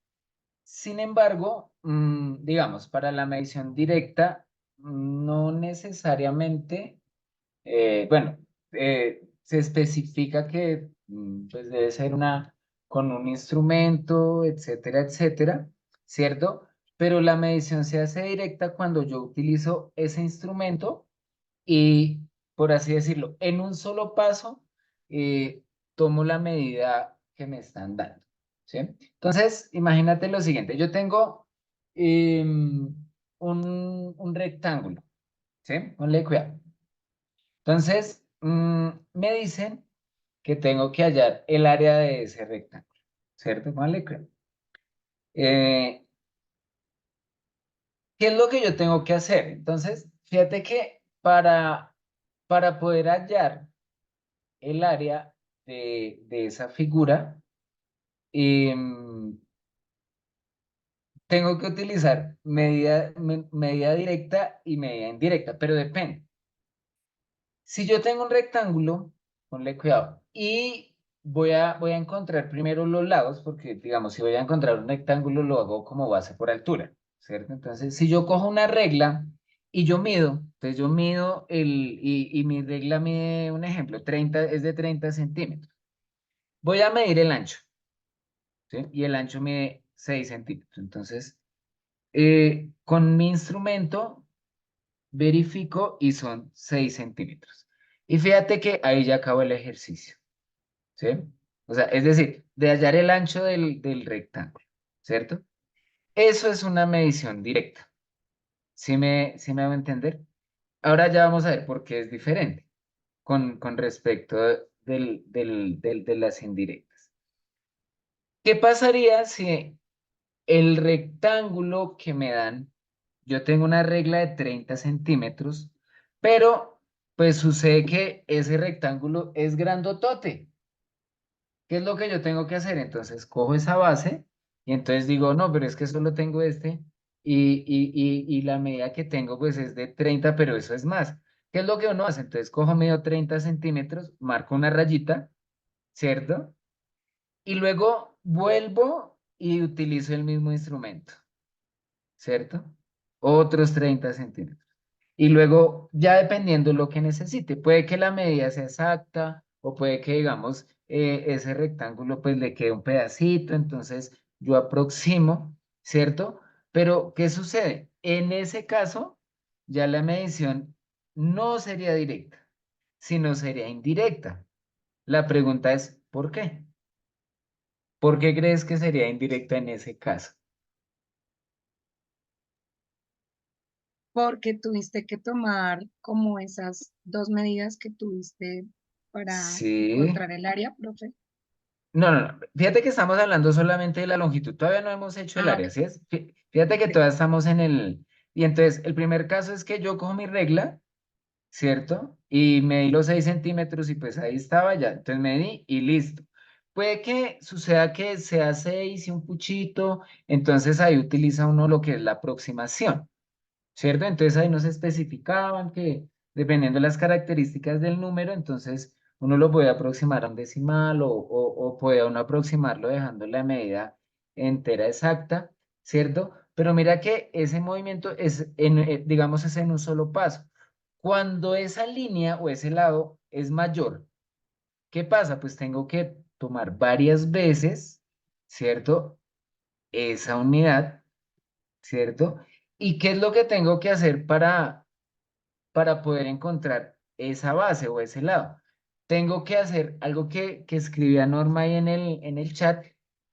Sin embargo, digamos, para la medición directa, no necesariamente, bueno, se especifica que pues debe ser con un instrumento, etcétera, etcétera, ¿cierto? Pero la medición se hace directa cuando yo utilizo ese instrumento y, por así decirlo, en un solo paso, tomo la medida que me están dando, ¿sí? Entonces, imagínate lo siguiente, yo tengo un rectángulo, ¿sí? Ponle cuidado. Entonces, me dicen que tengo que hallar el área de ese rectángulo, ¿cierto? Ponle cuidado. Eh, ¿Qué es lo que yo tengo que hacer? Entonces, fíjate que para poder hallar el área de esa figura, em, tengo que utilizar medida directa y medida indirecta, pero depende. Si yo tengo un rectángulo, ponle cuidado, y voy a encontrar primero los lados, porque digamos, si voy a encontrar un rectángulo, lo hago como base por altura, ¿cierto? Entonces, si yo cojo una regla y yo mido, entonces yo mido y mi regla mide, un ejemplo, 30 es de 30 centímetros. Voy a medir el ancho, ¿sí? Y el ancho mide 6 centímetros. Entonces, con mi instrumento verifico y son 6 centímetros. Y fíjate que ahí ya acabó el ejercicio, ¿sí? O sea, es decir, de hallar el ancho del rectángulo, ¿cierto? Eso es una medición directa. Sí me hago entender? Ahora ya vamos a ver por qué es diferente con respecto de las indirectas. ¿Qué pasaría si el rectángulo que me dan, yo tengo una regla de 30 centímetros, pero pues sucede que ese rectángulo es grandotote? ¿Qué es lo que yo tengo que hacer? Entonces cojo esa base y entonces digo, no, pero es que solo tengo este y la medida que tengo pues es de 30, pero eso es más. ¿Qué es lo que uno hace? Entonces cojo medio 30 centímetros, marco una rayita, ¿cierto? Y luego vuelvo y utilizo el mismo instrumento, ¿cierto? Otros 30 centímetros. Y luego, ya dependiendo lo que necesite, puede que la medida sea exacta o puede que, digamos, ese rectángulo pues le quede un pedacito, entonces yo aproximo, ¿cierto? Pero, ¿qué sucede? En ese caso, ya la medición no sería directa, sino sería indirecta. La pregunta es, ¿por qué? ¿Por qué crees que sería indirecta en ese caso? Porque tuviste que tomar como esas dos medidas que tuviste para Sí. encontrar el área, profe. No. Fíjate que estamos hablando solamente de la longitud. Todavía no hemos hecho el Ah, ok. área, ¿sí es? Fíjate que todavía estamos en el... Y entonces, el primer caso es que yo cojo mi regla, ¿cierto? Y medí los 6 centímetros y pues ahí estaba ya. Entonces medí y listo. Puede que suceda que sea 6 y un puchito, entonces ahí utiliza uno lo que es la aproximación, ¿cierto? Entonces ahí nos especificaban que dependiendo de las características del número, entonces uno lo puede aproximar a un decimal o puede uno aproximarlo dejando la medida entera exacta, ¿cierto? Pero mira que ese movimiento es, digamos, es en un solo paso. Cuando esa línea o ese lado es mayor, ¿qué pasa? Pues tengo que tomar varias veces, ¿cierto? Esa unidad, ¿cierto? ¿Y qué es lo que tengo que hacer para poder encontrar esa base o ese lado? Tengo que hacer algo que escribía Norma ahí en el chat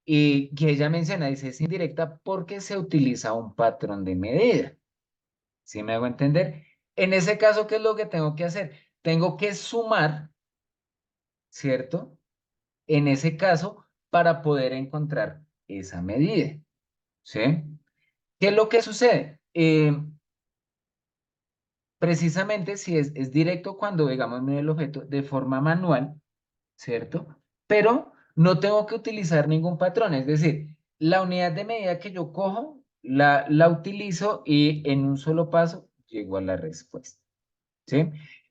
y que ella menciona, dice, es indirecta porque se utiliza un patrón de medida. ¿Sí me hago entender? En ese caso, ¿qué es lo que tengo que hacer? Tengo que sumar ¿cierto? En ese caso, para poder encontrar esa medida, ¿sí? ¿Qué es lo que sucede? Precisamente si es directo cuando, digamos, mido el objeto de forma manual, ¿cierto? Pero no tengo que utilizar ningún patrón, es decir, la unidad de medida que yo cojo, la utilizo y en un solo paso llego a la respuesta, ¿sí?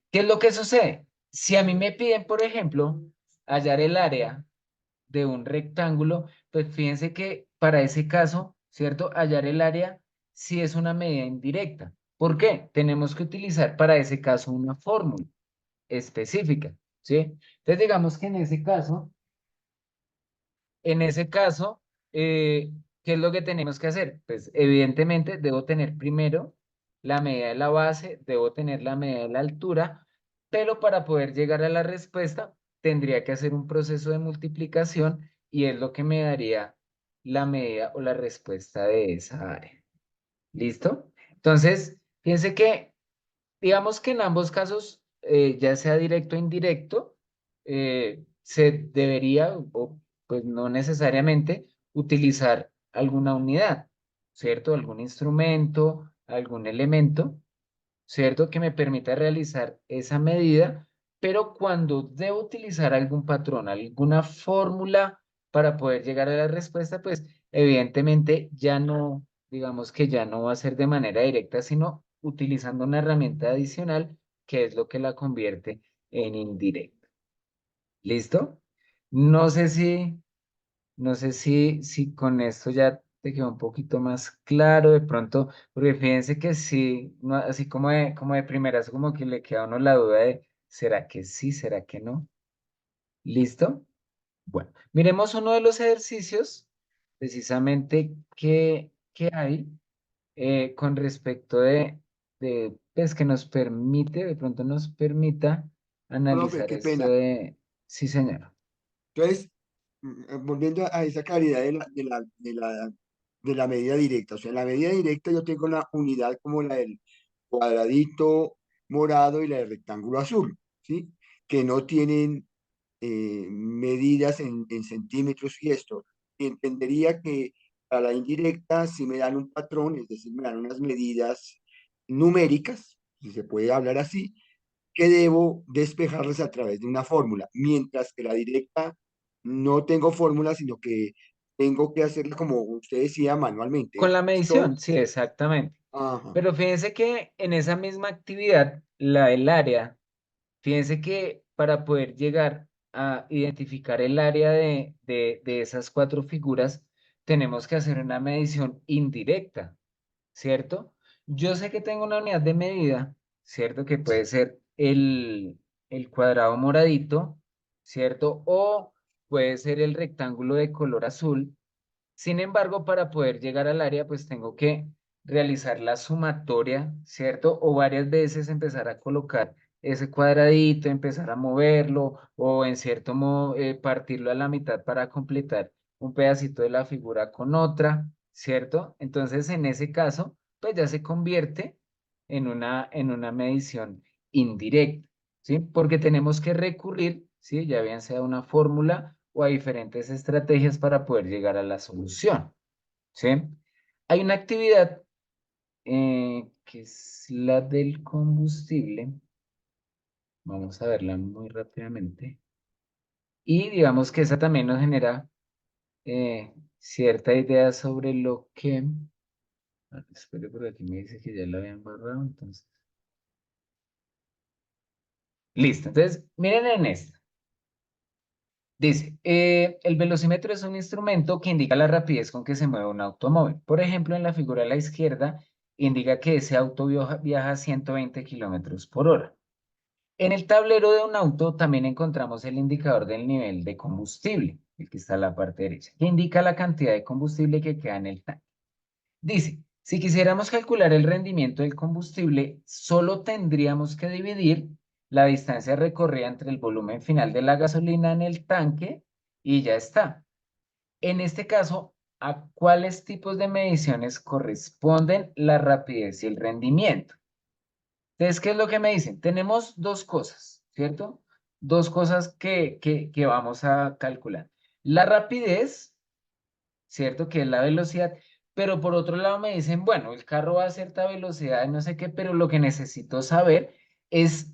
¿Qué es lo que sucede? Si a mí me piden, por ejemplo, hallar el área de un rectángulo, pues fíjense que para ese caso, ¿cierto? Hallar el área sí es una medida indirecta. ¿Por qué? Tenemos que utilizar para ese caso una fórmula específica, ¿sí? Entonces digamos que en ese caso, eh, ¿qué es lo que tenemos que hacer? Pues evidentemente debo tener primero la medida de la base, debo tener la medida de la altura, pero para poder llegar a la respuesta tendría que hacer un proceso de multiplicación y es lo que me daría la medida o la respuesta de esa área. ¿Listo? Entonces, fíjense que digamos que en ambos casos, ya sea directo o indirecto, se debería, o pues no necesariamente, utilizar alguna unidad, ¿cierto? Algún instrumento, algún elemento, ¿cierto? Que me permita realizar esa medida, pero cuando debo utilizar algún patrón, alguna fórmula para poder llegar a la respuesta, pues evidentemente ya no, digamos que ya no va a ser de manera directa, sino utilizando una herramienta adicional que es lo que la convierte en indirecta. ¿Listo? No sé si no sé si con esto ya te quedó un poquito más claro de pronto, porque fíjense que sí, no, así como de primeras, como que le queda a uno la duda de, ¿será que sí, será que no? ¿Listo? Bueno, miremos uno de los ejercicios precisamente que hay con respecto pues que nos permite, de pronto nos permita Profe, analizar qué esto pena. de, sí, señor. Entonces, volviendo a esa claridad de la medida directa. O sea, en la medida directa yo tengo la unidad como la del cuadradito morado y la del rectángulo azul, ¿sí? Que no tienen medidas en centímetros y esto. Y entendería que para la indirecta si me dan un patrón, es decir, me dan unas medidas numéricas, si se puede hablar así, que debo despejarlas a través de una fórmula, mientras que la directa no tengo fórmula, sino que tengo que hacerla como usted decía manualmente. Con la Esto, medición, sí, exactamente. ajá. Pero fíjense que en esa misma actividad, la del área, fíjense que para poder llegar a identificar el área de esas cuatro figuras, tenemos que hacer una medición indirecta, ¿cierto? Yo sé que tengo una unidad de medida, ¿cierto? Que puede ser el cuadrado moradito, ¿cierto? O puede ser el rectángulo de color azul. Sin embargo, para poder llegar al área, pues tengo que realizar la sumatoria, ¿cierto? O varias veces empezar a colocar ese cuadradito, empezar a moverlo o en cierto modo partirlo a la mitad para completar un pedacito de la figura con otra, ¿cierto? Entonces, en ese caso, pues ya se convierte en una medición indirecta, ¿sí? Porque tenemos que recurrir, ¿sí? Ya bien sea a una fórmula o a diferentes estrategias para poder llegar a la solución, ¿sí? Hay una actividad que es la del combustible. Vamos a verla muy rápidamente. Y digamos que esa también nos genera cierta idea sobre lo que... espere, porque aquí me dice que ya la habían borrado, entonces... Listo, entonces miren en esta. Dice, el velocímetro es un instrumento que indica la rapidez con que se mueve un automóvil. Por ejemplo, en la figura a la izquierda indica que ese auto viaja a 120 kilómetros por hora. En el tablero de un auto también encontramos el indicador del nivel de combustible, el que está a la parte derecha, que indica la cantidad de combustible que queda en el tanque. Dice, si quisiéramos calcular el rendimiento del combustible, solo tendríamos que dividir la distancia recorrida entre el volumen final de la gasolina en el tanque y ya está. En este caso, ¿a cuáles tipos de mediciones corresponden la rapidez y el rendimiento? Entonces, ¿qué es lo que me dicen? Tenemos dos cosas, ¿cierto? dos cosas que vamos a calcular. La rapidez, ¿cierto? Que es la velocidad, pero por otro lado me dicen, bueno, el carro va a cierta velocidad, no sé qué, pero lo que necesito saber es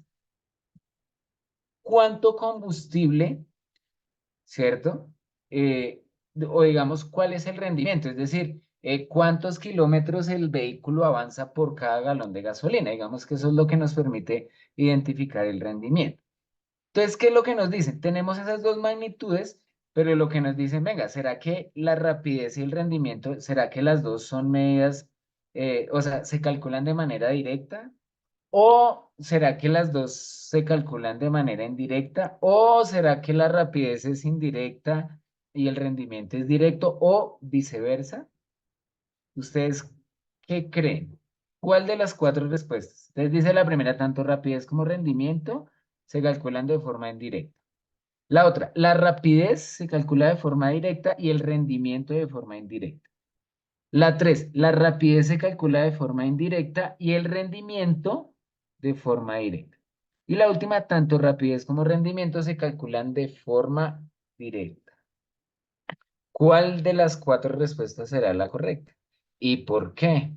cuánto combustible, ¿cierto? O digamos, cuál es el rendimiento, es decir, cuántos kilómetros el vehículo avanza por cada galón de gasolina. Digamos que eso es lo que nos permite identificar el rendimiento. Entonces, ¿qué es lo que nos dicen? Tenemos esas dos magnitudes, pero lo que nos dicen, venga, ¿será que la rapidez y el rendimiento, será que las dos son medidas, o sea, se calculan de manera directa? ¿O será que las dos se calculan de manera indirecta? ¿O será que la rapidez es indirecta y el rendimiento es directo? ¿O viceversa? ¿Ustedes qué creen? ¿Cuál de las cuatro respuestas? Entonces dice la primera, tanto rapidez como rendimiento se calculan de forma indirecta. La otra, la rapidez se calcula de forma directa y el rendimiento de forma indirecta. La tres, la rapidez se calcula de forma indirecta y el rendimiento de forma directa. Y la última, tanto rapidez como rendimiento se calculan de forma directa. ¿Cuál de las cuatro respuestas será la correcta? ¿Y por qué?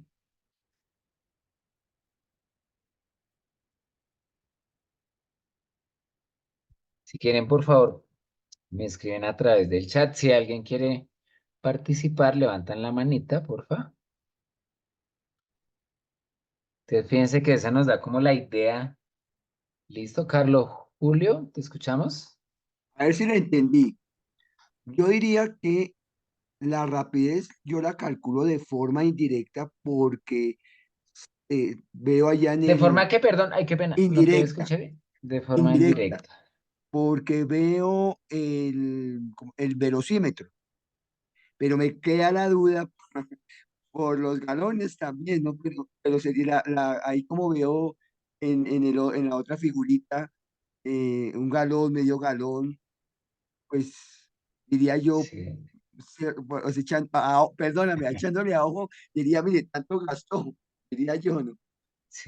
Si quieren, por favor, me escriben a través del chat. Si alguien quiere participar, levantan la manita, porfa. Entonces, fíjense que esa nos da como la idea. ¿Listo, Carlos? Julio, ¿te escuchamos? A ver si la entendí. Yo diría que la rapidez yo la calculo de forma indirecta porque veo allá en De forma el que, perdón, ay, qué pena, no te indirecta, escuché bien. De forma indirecta, indirecta. porque veo el velocímetro, pero me queda la duda por los galones también, ¿no? Pero sería ahí como veo en la otra figurita, un galón, medio galón, pues diría yo, Sí, pues, perdóname, echándole a ojo, diría, mire, tanto gastó, diría yo, ¿no?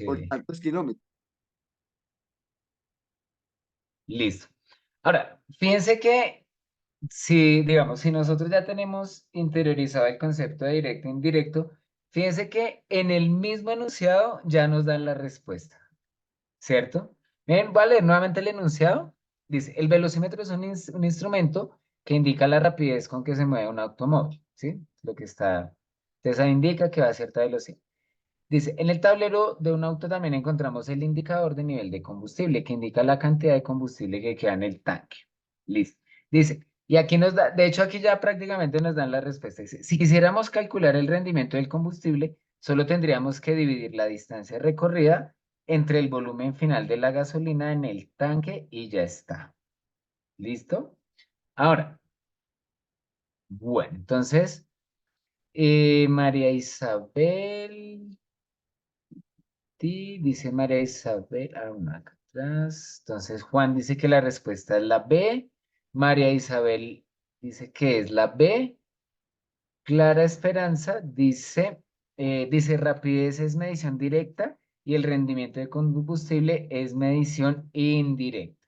Por sí. tantos kilómetros. Listo. Ahora, fíjense que si, digamos, si nosotros ya tenemos interiorizado el concepto de directo e indirecto, fíjense que en el mismo enunciado ya nos dan la respuesta, ¿cierto? Bien, voy a leer nuevamente el enunciado. Dice, el velocímetro es un instrumento que indica la rapidez con que se mueve un automóvil, ¿sí? Lo que está, entonces ahí indica que va a cierta velocidad. Dice, en el tablero de un auto también encontramos el indicador de nivel de combustible que indica la cantidad de combustible que queda en el tanque. Listo. Dice, y aquí nos da, de hecho aquí ya prácticamente nos dan la respuesta. Dice, si quisiéramos calcular el rendimiento del combustible, solo tendríamos que dividir la distancia recorrida entre el volumen final de la gasolina en el tanque y ya está. ¿Listo? Ahora, bueno, entonces, María Isabel. Sí, dice María Isabel, una acá atrás. Entonces Juan dice que la respuesta es la B. María Isabel dice que es la B. Clara Esperanza dice rapidez es medición directa y el rendimiento de combustible es medición indirecta.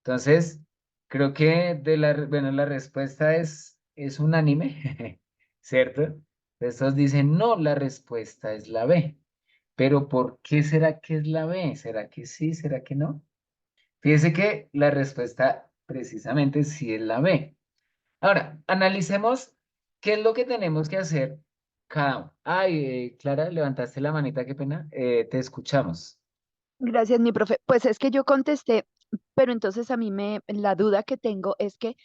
Entonces, creo que bueno, la respuesta es unánime, ¿cierto? Estos dicen, no, la respuesta es la B. Pero ¿por qué será que es la B? ¿Será que sí? ¿Será que no? Fíjese que la respuesta precisamente sí es la B. Ahora, analicemos qué es lo que tenemos que hacer cada uno. Ay, Clara, levantaste la manita, qué pena. Te escuchamos. Gracias, mi profe. Pues es que yo contesté, pero entonces la duda que tengo es que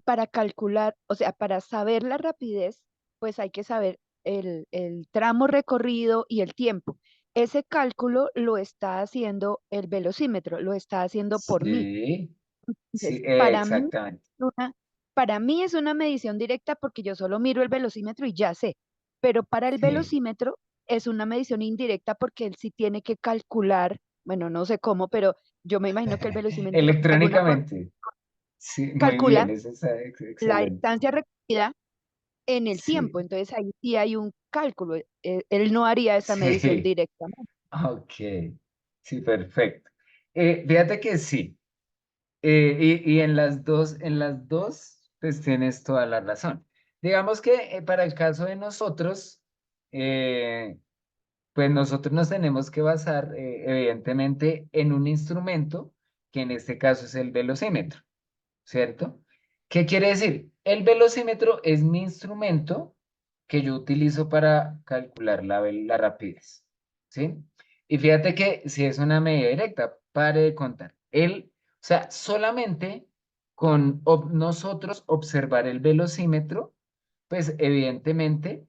para calcular, o sea, para saber la rapidez, pues hay que saber el tramo recorrido y el tiempo. Ese cálculo lo está haciendo el velocímetro, lo está haciendo por mí. Sí, sí, Entonces, exactamente. una, para mí es una medición directa porque yo solo miro el velocímetro y ya sé, pero para el Sí. velocímetro es una medición indirecta porque él sí tiene que calcular, bueno, no sé cómo, pero yo me imagino que el velocímetro de alguna forma Electrónicamente. Sí, muy bien, calcula eso está la excelente. distancia recorrida en el tiempo, Sí, entonces ahí sí hay un cálculo. Él no haría esa medición sí. directamente. Ok, sí, perfecto. Fíjate que sí. y en las dos, pues tienes toda la razón. Digamos que para el caso de nosotros, eh, pues nosotros nos tenemos que basar, evidentemente, en un instrumento, que en este caso es el velocímetro, ¿cierto? ¿Qué quiere decir? El velocímetro es mi instrumento que yo utilizo para calcular la rapidez, ¿sí? Y fíjate que si es una medida directa, pare de contar. O sea, solamente con nosotros observar el velocímetro, pues evidentemente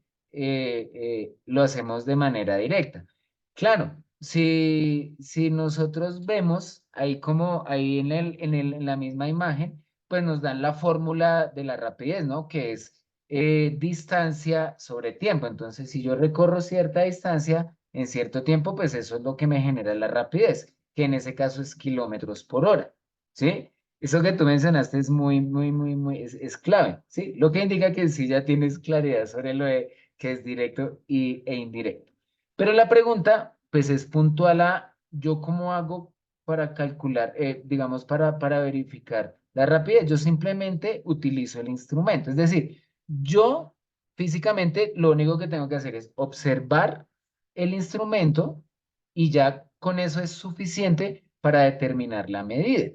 lo hacemos de manera directa. Claro, si nosotros vemos ahí como ahí en la misma imagen, pues nos dan la fórmula de la rapidez, ¿no? Que es distancia sobre tiempo. Entonces, si yo recorro cierta distancia en cierto tiempo, pues eso es lo que me genera la rapidez, que en ese caso es kilómetros por hora, ¿sí? Eso que tú mencionaste es es clave, ¿sí? Lo que indica que sí ya tienes claridad sobre lo de que es directo e indirecto. Pero la pregunta, pues, es puntual a yo cómo hago para calcular, digamos, para verificar la rapidez. Yo simplemente utilizo el instrumento. Es decir, yo físicamente lo único que tengo que hacer es observar el instrumento y ya con eso es suficiente para determinar la medida.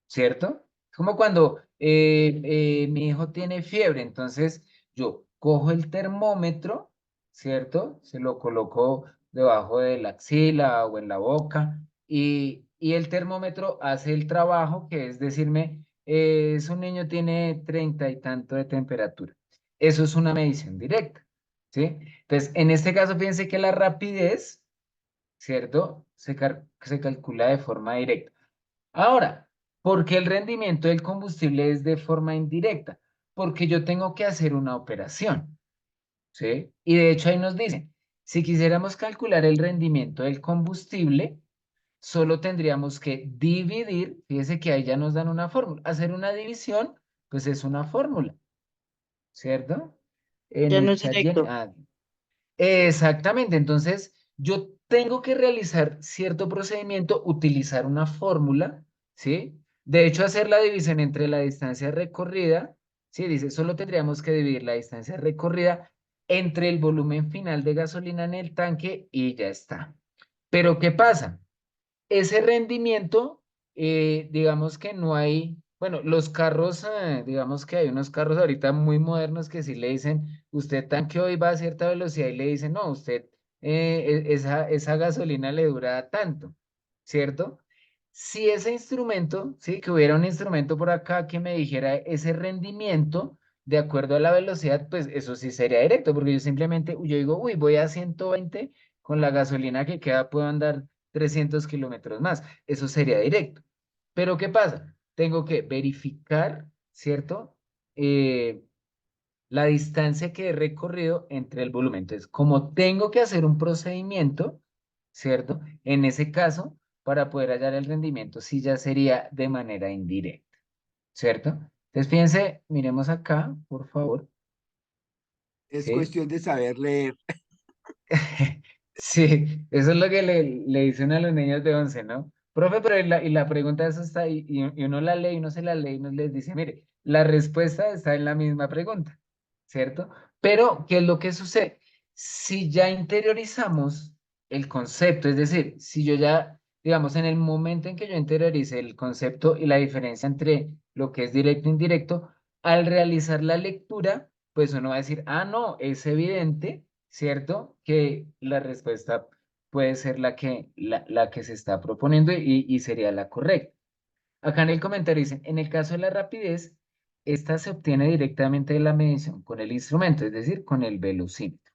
¿Cierto? Es como cuando mi hijo tiene fiebre, entonces yo cojo el termómetro, ¿cierto? Se lo coloco debajo de la axila o en la boca y el termómetro hace el trabajo que es decirme, su niño tiene 30 y tanto de temperatura. Eso es una medición directa, ¿sí? Entonces, en este caso, fíjense que la rapidez, ¿cierto? Se calcula de forma directa. Ahora, ¿por qué el rendimiento del combustible es de forma indirecta? Porque yo tengo que hacer una operación, ¿sí? Y de hecho ahí nos dicen, si quisiéramos calcular el rendimiento del combustible, solo tendríamos que dividir, fíjese que ahí ya nos dan una fórmula. Hacer una división, pues es una fórmula, ¿cierto? En Ya no el es chat, Jenny. directo. Exactamente, entonces yo tengo que realizar cierto procedimiento, utilizar una fórmula, ¿sí? De hecho, hacer la división entre la distancia recorrida, ¿sí? Dice, solo tendríamos que dividir la distancia recorrida entre el volumen final de gasolina en el tanque y ya está. Pero ¿qué pasa? Ese rendimiento, digamos que no hay, bueno, los carros, digamos que hay unos carros ahorita muy modernos que sí le dicen, usted tanqueó y va a cierta velocidad y le dicen, no, usted, esa gasolina le dura tanto, ¿cierto? Si ese instrumento, sí, que hubiera un instrumento por acá que me dijera ese rendimiento de acuerdo a la velocidad, pues eso sí sería directo, porque yo simplemente, yo digo, uy, voy a 120 con la gasolina que queda, puedo andar 300 kilómetros más. Eso sería directo. Pero ¿qué pasa? Tengo que verificar, ¿cierto? Eh, la distancia que he recorrido entre el volumen. Entonces, como tengo que hacer un procedimiento, ¿cierto? En ese caso, para poder hallar el rendimiento, sí ya sería de manera indirecta, ¿cierto? Entonces, fíjense, miremos acá, por favor, Es ¿sí? cuestión de saber leer. Sí, eso es lo que le dicen a los niños de 11, ¿no? Profe, pero y la pregunta esa está ahí, y uno la lee, y uno se la lee y nos les dice, mire, la respuesta está en la misma pregunta, ¿cierto? Pero, ¿qué es lo que sucede? Si ya interiorizamos el concepto, es decir, si yo ya, digamos, en el momento en que yo interiorice el concepto y la diferencia entre lo que es directo e indirecto, al realizar la lectura, pues uno va a decir, ah, no, es evidente, ¿cierto? Que la respuesta puede ser la que se está proponiendo y sería la correcta. Acá en el comentario dicen, en el caso de la rapidez, esta se obtiene directamente de la medición con el instrumento, es decir, con el velocímetro.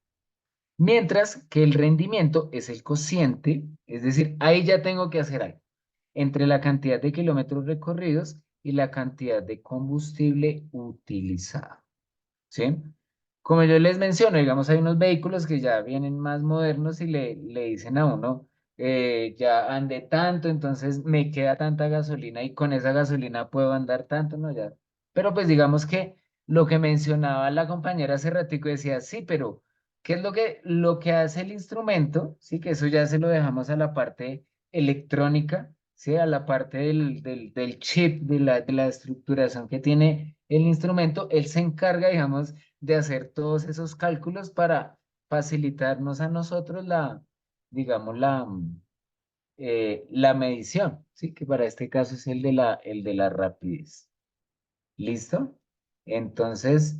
Mientras que el rendimiento es el cociente, es decir, ahí ya tengo que hacer algo entre la cantidad de kilómetros recorridos y la cantidad de combustible utilizado. ¿Sí? Como yo les menciono, digamos, hay unos vehículos que ya vienen más modernos y le dicen a uno, ya andé tanto, entonces me queda tanta gasolina y con esa gasolina puedo andar tanto, ¿no? Ya. Pero pues digamos que lo que mencionaba la compañera hace ratico decía, sí, pero ¿qué es lo que hace el instrumento? Sí, que eso ya se lo dejamos a la parte electrónica, ¿sí? A la parte del chip, de la estructuración que tiene el instrumento, él se encarga, digamos, de hacer todos esos cálculos para facilitarnos a nosotros digamos, la medición, ¿sí? Que para este caso es el de la rapidez. ¿Listo? Entonces,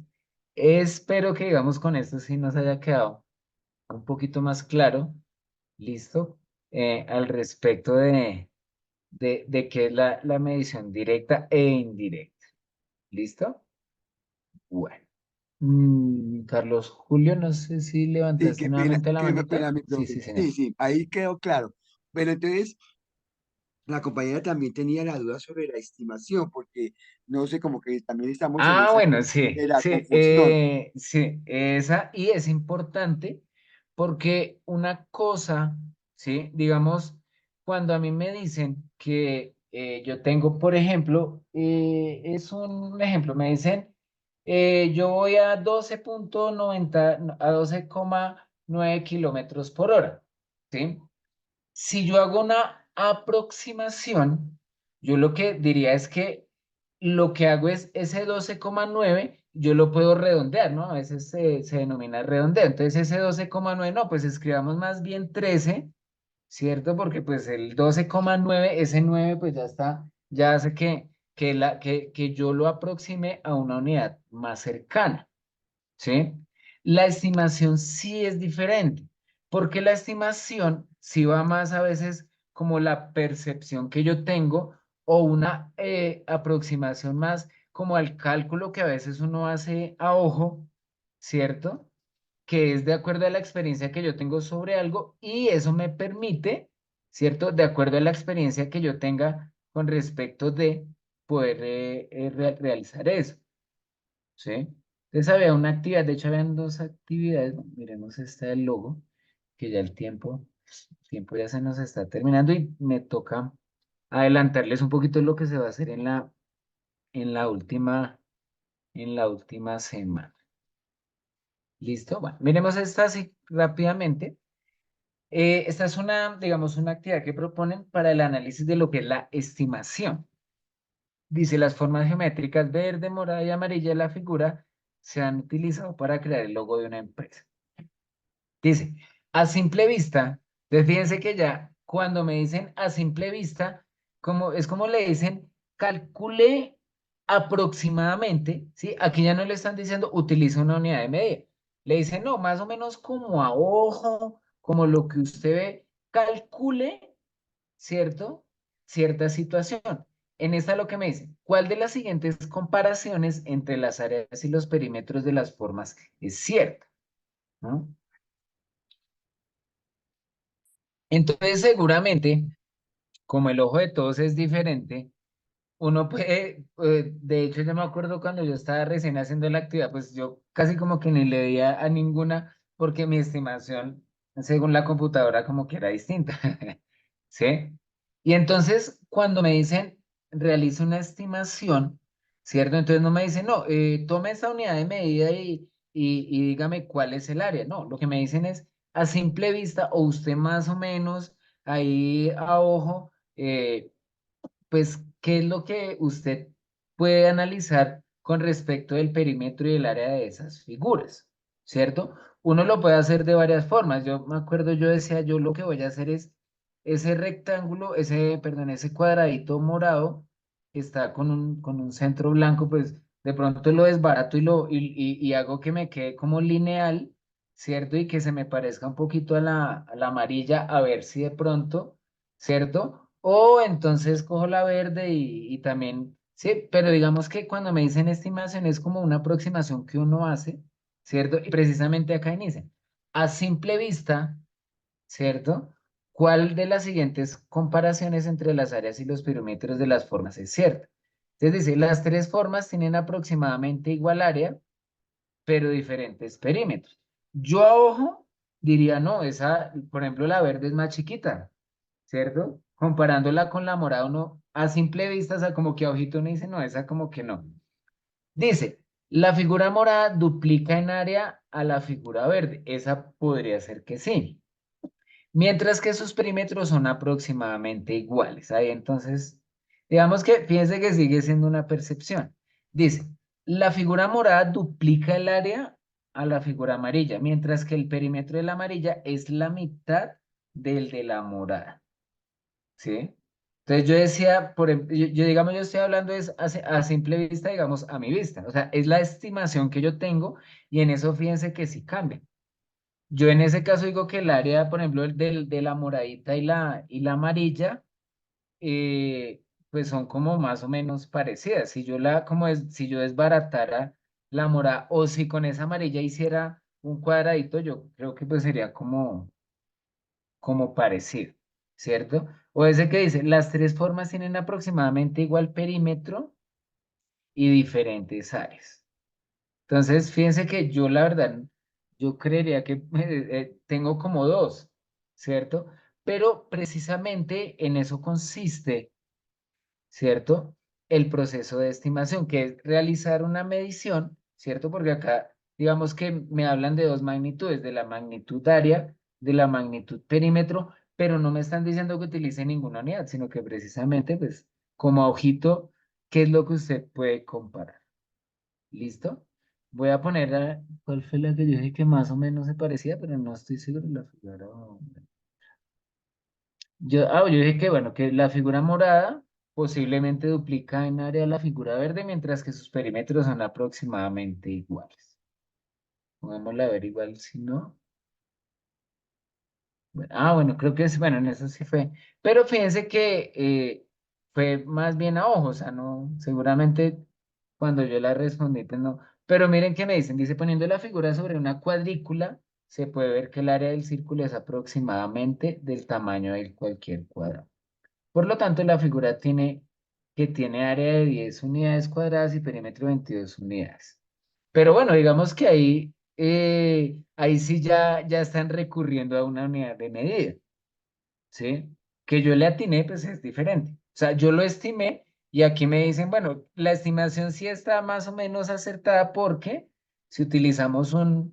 espero que, digamos, con esto sí nos haya quedado un poquito más claro, ¿listo? Al respecto de qué es la medición directa e indirecta. ¿Listo? Bueno. Carlos Julio, no sé si Sí, levantaste qué pena, nuevamente la qué manita. pena, mi Sí, profe. sí, señor. Sí, sí, ahí quedó claro. Pero entonces, la compañera también tenía la duda sobre la estimación, porque no sé, como que también estamos en Ah, esa bueno, de sí, la sí, confusión. sí, esa, y es importante porque una cosa, sí, digamos, cuando a mí me dicen que yo tengo, por ejemplo, es un ejemplo, me dicen, yo voy a 12,90, a 12,9 km/h, ¿sí? Si yo hago una aproximación, yo lo que diría es que lo que hago es ese 12,9, yo lo puedo redondear, ¿no? A veces se denomina redondeo. Entonces ese 12,9, no, pues escribamos más bien 13, ¿cierto? Porque pues el 12,9, ese 9 pues ya está, ya hace que yo lo aproxime a una unidad más cercana. ¿Sí? La estimación sí es diferente, porque la estimación sí va más a veces como la percepción que yo tengo o una aproximación más como al cálculo que a veces uno hace a ojo, ¿cierto? Que es de acuerdo a la experiencia que yo tengo sobre algo y eso me permite, ¿cierto? De acuerdo a la experiencia que yo tenga con respecto de poder realizar eso. ¿Sí? Entonces había una actividad, de hecho habían dos actividades, bueno, miremos esta del logo, que ya el tiempo ya se nos está terminando y me toca adelantarles un poquito lo que se va a hacer en la última, en la última semana. ¿Listo? Bueno, miremos esta así rápidamente. Esta es digamos, una actividad que proponen para el análisis de lo que es la estimación. Dice, las formas geométricas verde, morada y amarilla de la figura se han utilizado para crear el logo de una empresa. Dice, a simple vista, entonces fíjense que ya cuando me dicen a simple vista, es como le dicen, calcule aproximadamente, ¿sí? Aquí ya no le están diciendo utiliza una unidad de medida. Le dicen, no, más o menos como a ojo, como lo que usted ve, calcule, ¿cierto? Cierta situación. En esta lo que me dicen, ¿cuál de las siguientes comparaciones entre las áreas y los perímetros de las formas es cierta? ¿No? Entonces, seguramente, como el ojo de todos es diferente, uno puede, de hecho, yo me acuerdo cuando yo estaba recién haciendo la actividad, pues yo casi como que ni le veía a ninguna, porque mi estimación, según la computadora, como que era distinta. ¿Sí? Y entonces, cuando me dicen, realiza una estimación, ¿cierto? Entonces no me dicen, no, tome esa unidad de medida y dígame cuál es el área. No, lo que me dicen es, a simple vista, o usted más o menos, ahí a ojo, pues, ¿qué es lo que usted puede analizar con respecto del perímetro y el área de esas figuras? ¿Cierto? Uno lo puede hacer de varias formas. Yo me acuerdo, yo decía, yo lo que voy a hacer es ese rectángulo, perdón, ese cuadradito morado que está con un centro blanco, pues de pronto lo desbarato y hago que me quede como lineal, ¿cierto? Y que se me parezca un poquito a la amarilla, a ver si de pronto, ¿cierto? O entonces cojo la verde y también, sí, pero digamos que cuando me dicen estimación es como una aproximación que uno hace, ¿cierto? Y precisamente acá dicen, a simple vista, ¿cierto? ¿Cuál de las siguientes comparaciones entre las áreas y los perímetros de las formas es cierta? Entonces dice, las tres formas tienen aproximadamente igual área, pero diferentes perímetros. Yo a ojo diría, no, por ejemplo, la verde es más chiquita, ¿cierto? Comparándola con la morada, uno a simple vista, o sea, como que a ojito uno dice, no, esa como que no. Dice, la figura morada duplica en área a la figura verde. Esa podría ser que sí. mientras que sus perímetros son aproximadamente iguales. Ahí entonces, digamos que fíjense que sigue siendo una percepción. Dice, la figura morada duplica el área a la figura amarilla, mientras que el perímetro de la amarilla es la mitad del de la morada. ¿Sí? Entonces yo decía, digamos, yo estoy hablando es a simple vista, digamos, a mi vista. O sea, es la estimación que yo tengo y en eso fíjense que sí cambia. Yo en ese caso digo que el área, por ejemplo, de la moradita y la amarilla, pues son como más o menos parecidas. Si yo desbaratara la morada o si con esa amarilla hiciera un cuadradito, yo creo que pues sería como parecido, ¿cierto? O ese que dice, las tres formas tienen aproximadamente igual perímetro y diferentes áreas. Entonces, fíjense que yo la verdad, yo creería que tengo como dos, ¿cierto? Pero precisamente en eso consiste, ¿cierto? El proceso de estimación, que es realizar una medición, ¿cierto? Porque acá, digamos que me hablan de dos magnitudes, de la magnitud área, de la magnitud perímetro, pero no me están diciendo que utilice ninguna unidad, sino que precisamente, pues, como ojito, ¿qué es lo que usted puede comparar? ¿Listo? Voy a poner, ¿cuál fue la que yo dije que más o menos se parecía, pero no estoy seguro de la figura? Yo dije que bueno, que la figura morada posiblemente duplica en área la figura verde, mientras que sus perímetros son aproximadamente iguales. Pongámosla a ver igual si no. Bueno, creo que es, bueno, en eso sí fue. Pero fíjense que fue más bien a ojo, o sea, no, seguramente cuando yo la respondí, pues no. Pero miren qué me dicen, dice, poniendo la figura sobre una cuadrícula, se puede ver que el área del círculo es aproximadamente del tamaño de cualquier cuadrado. Por lo tanto, la figura tiene área de 10 unidades cuadradas y perímetro de 22 unidades. Pero bueno, digamos que ahí sí ya están recurriendo a una unidad de medida, ¿sí? Que yo le atiné, pues es diferente. O sea, yo lo estimé y aquí me dicen, bueno, la estimación sí está más o menos acertada porque si utilizamos una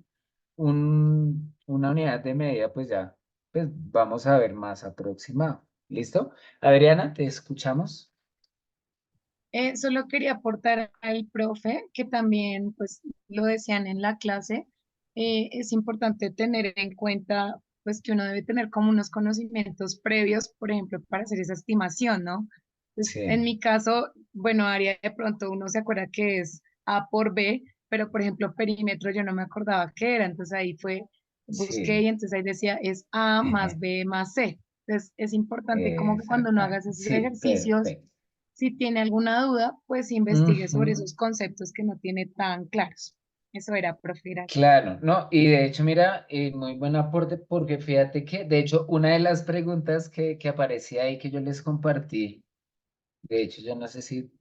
unidad de medida, pues ya, pues vamos a ver más aproximado. ¿Listo? Adriana, te escuchamos. Solo quería aportar al profe que también, pues, lo decían en la clase, es importante tener en cuenta, pues, que uno debe tener como unos conocimientos previos, por ejemplo, para hacer esa estimación, ¿no? Pues, en Sí, mi caso, bueno, área de pronto uno se acuerda que es A por B, pero, por ejemplo, perímetro yo no me acordaba qué era, entonces ahí busqué sí. y entonces ahí decía, es A más B más C. Entonces, es importante como que cuando uno haga Exactamente. esos Sí, ejercicios, perfecto. si tiene alguna duda, pues investigue sobre Ujú. esos conceptos que no tiene tan claros. Eso era, profe, gracias. Claro, no, y de hecho, mira, muy buen aporte porque fíjate que, de hecho, una de las preguntas que aparecía ahí que yo les compartí, de hecho, yo no sé si,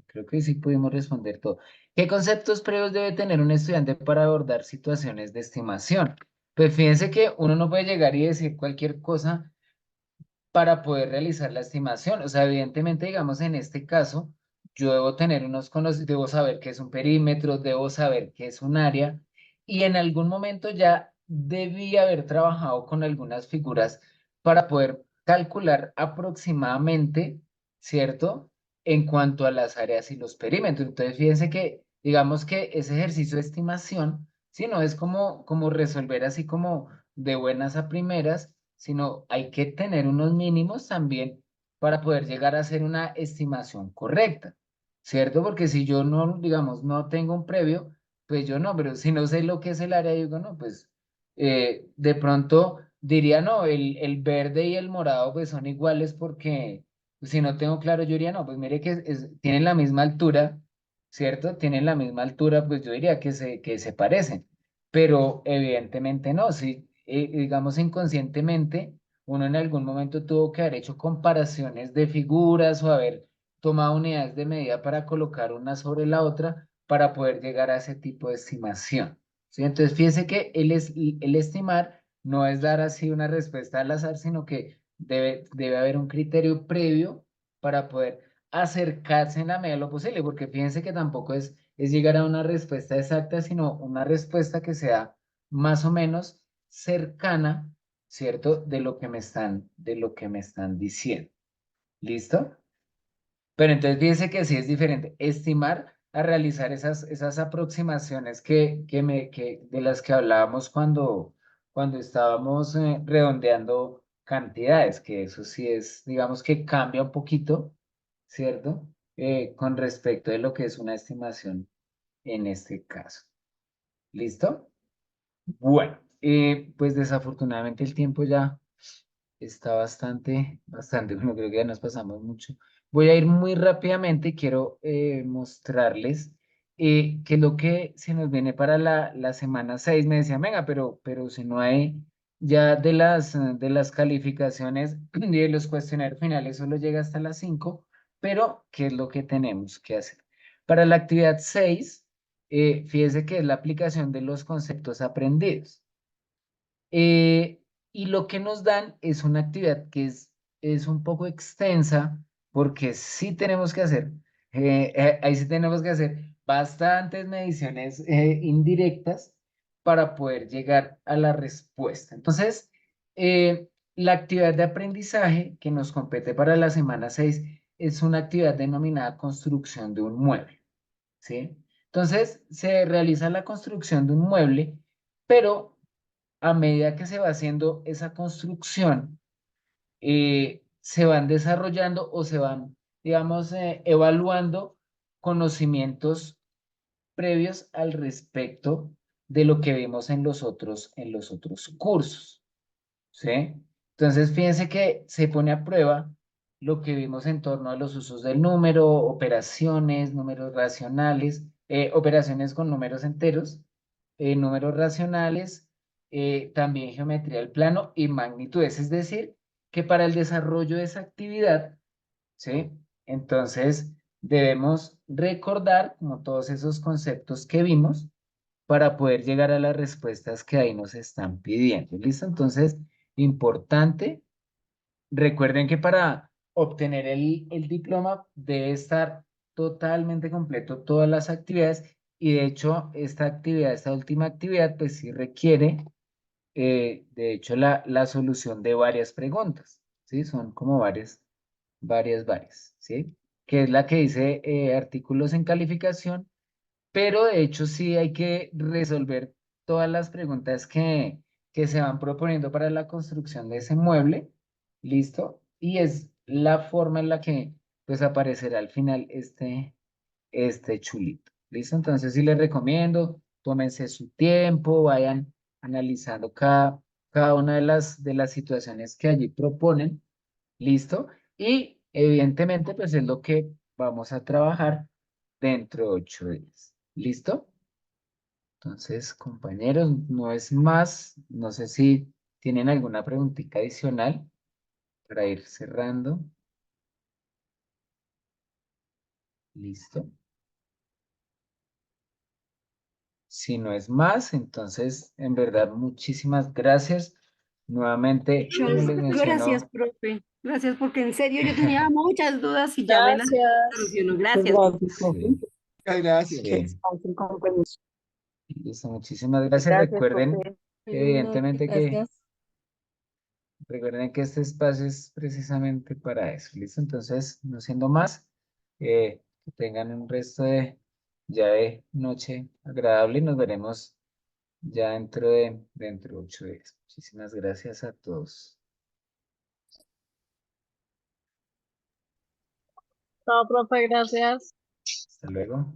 creo que sí pudimos responder todo. ¿Qué conceptos previos debe tener un estudiante para abordar situaciones de estimación? Pues fíjense que uno no puede llegar y decir cualquier cosa para poder realizar la estimación. O sea, evidentemente, digamos, en este caso, yo debo tener unos conocimientos, debo saber qué es un perímetro, debo saber qué es un área, y en algún momento ya debí haber trabajado con algunas figuras para poder calcular aproximadamente, ¿cierto? En cuanto a las áreas y los perímetros. Entonces, fíjense que, digamos que ese ejercicio de estimación, si no es como resolver así como de buenas a primeras, sino hay que tener unos mínimos también para poder llegar a hacer una estimación correcta, ¿cierto? Porque si yo no, digamos, no tengo un previo, pues yo no, pero si no sé lo que es el área, digo, no, pues de pronto diría, no, el verde y el morado pues son iguales porque si no tengo claro, yo diría, no, pues mire que tienen la misma altura, ¿cierto? Tienen la misma altura, pues yo diría que se parecen, pero evidentemente no, si digamos inconscientemente, uno en algún momento tuvo que haber hecho comparaciones de figuras o haber tomado unidades de medida para colocar una sobre la otra para poder llegar a ese tipo de estimación. ¿Sí? Entonces, fíjese que el estimar no es dar así una respuesta al azar, sino que debe haber un criterio previo para poder acercarse en la medida de lo posible, porque fíjense que tampoco es llegar a una respuesta exacta, sino una respuesta que sea más o menos cercana, ¿cierto? De lo que me están diciendo. ¿Listo? Pero entonces fíjense que sí es diferente. Estimar a realizar esas aproximaciones de las que hablábamos cuando estábamos redondeando cantidades, que eso sí es, digamos que cambia un poquito, ¿cierto? Con respecto de lo que es una estimación en este caso. ¿Listo? Bueno, pues desafortunadamente el tiempo ya está bastante, bueno, creo que ya nos pasamos mucho. Voy a ir muy rápidamente y quiero mostrarles que lo que se nos viene para la semana 6 me decían, venga, pero si no hay ya de las calificaciones y de los cuestionarios finales, solo llega hasta las 5, pero ¿qué es lo que tenemos que hacer? Para la actividad 6, fíjese que es la aplicación de los conceptos aprendidos. Y lo que nos dan es una actividad que es un poco extensa porque sí tenemos que hacer, ahí sí tenemos que hacer bastantes mediciones indirectas para poder llegar a la respuesta. Entonces, la actividad de aprendizaje que nos compete para la semana 6 es una actividad denominada construcción de un mueble, ¿sí? Entonces, se realiza la construcción de un mueble, pero a medida que se va haciendo esa construcción, se van desarrollando o se van, digamos, evaluando conocimientos previos al respecto de lo que vimos en los otros cursos, ¿sí? Entonces, fíjense que se pone a prueba lo que vimos en torno a los usos del número, operaciones, números racionales, operaciones con números enteros, números racionales, también geometría del plano y magnitudes. Es decir, que para el desarrollo de esa actividad, ¿sí? Entonces, debemos recordar como todos esos conceptos que vimos para poder llegar a las respuestas que ahí nos están pidiendo. ¿Listo? Entonces, importante, recuerden que para obtener el diploma debe estar totalmente completo todas las actividades y de hecho esta actividad, esta última actividad, pues sí requiere, de hecho, la solución de varias preguntas, ¿sí? Son como varias, ¿sí? Que es la que dice artículos en calificación, pero de hecho sí hay que resolver todas las preguntas que se van proponiendo para la construcción de ese mueble, ¿listo? Y es la forma en la que pues aparecerá al final este chulito, ¿listo? Entonces sí les recomiendo, tómense su tiempo, vayan analizando cada una de las situaciones que allí proponen, ¿listo? Y evidentemente pues es lo que vamos a trabajar dentro de 8 días. ¿Listo? Entonces, compañeros, no es más. No sé si tienen alguna preguntita adicional para ir cerrando. ¿Listo? Si no es más, entonces, en verdad, muchísimas gracias. Nuevamente, como Muchas les gracias, menciono, profe. Gracias, porque en serio yo tenía muchas dudas y ya me las Gracias. solucionó. Muchas Gracias. gracias, profe. sí, Muchas gracias. Que sí, descansen con permiso. listo, muchísimas gracias. Gracias, profe. Evidentemente que Gracias. Recuerden que este espacio es precisamente para eso, ¿listo? Entonces, no siendo más, que tengan un resto de noche agradable y nos veremos ya dentro de 8 días. Muchísimas gracias a todos. Chao, profe, gracias. Hasta luego.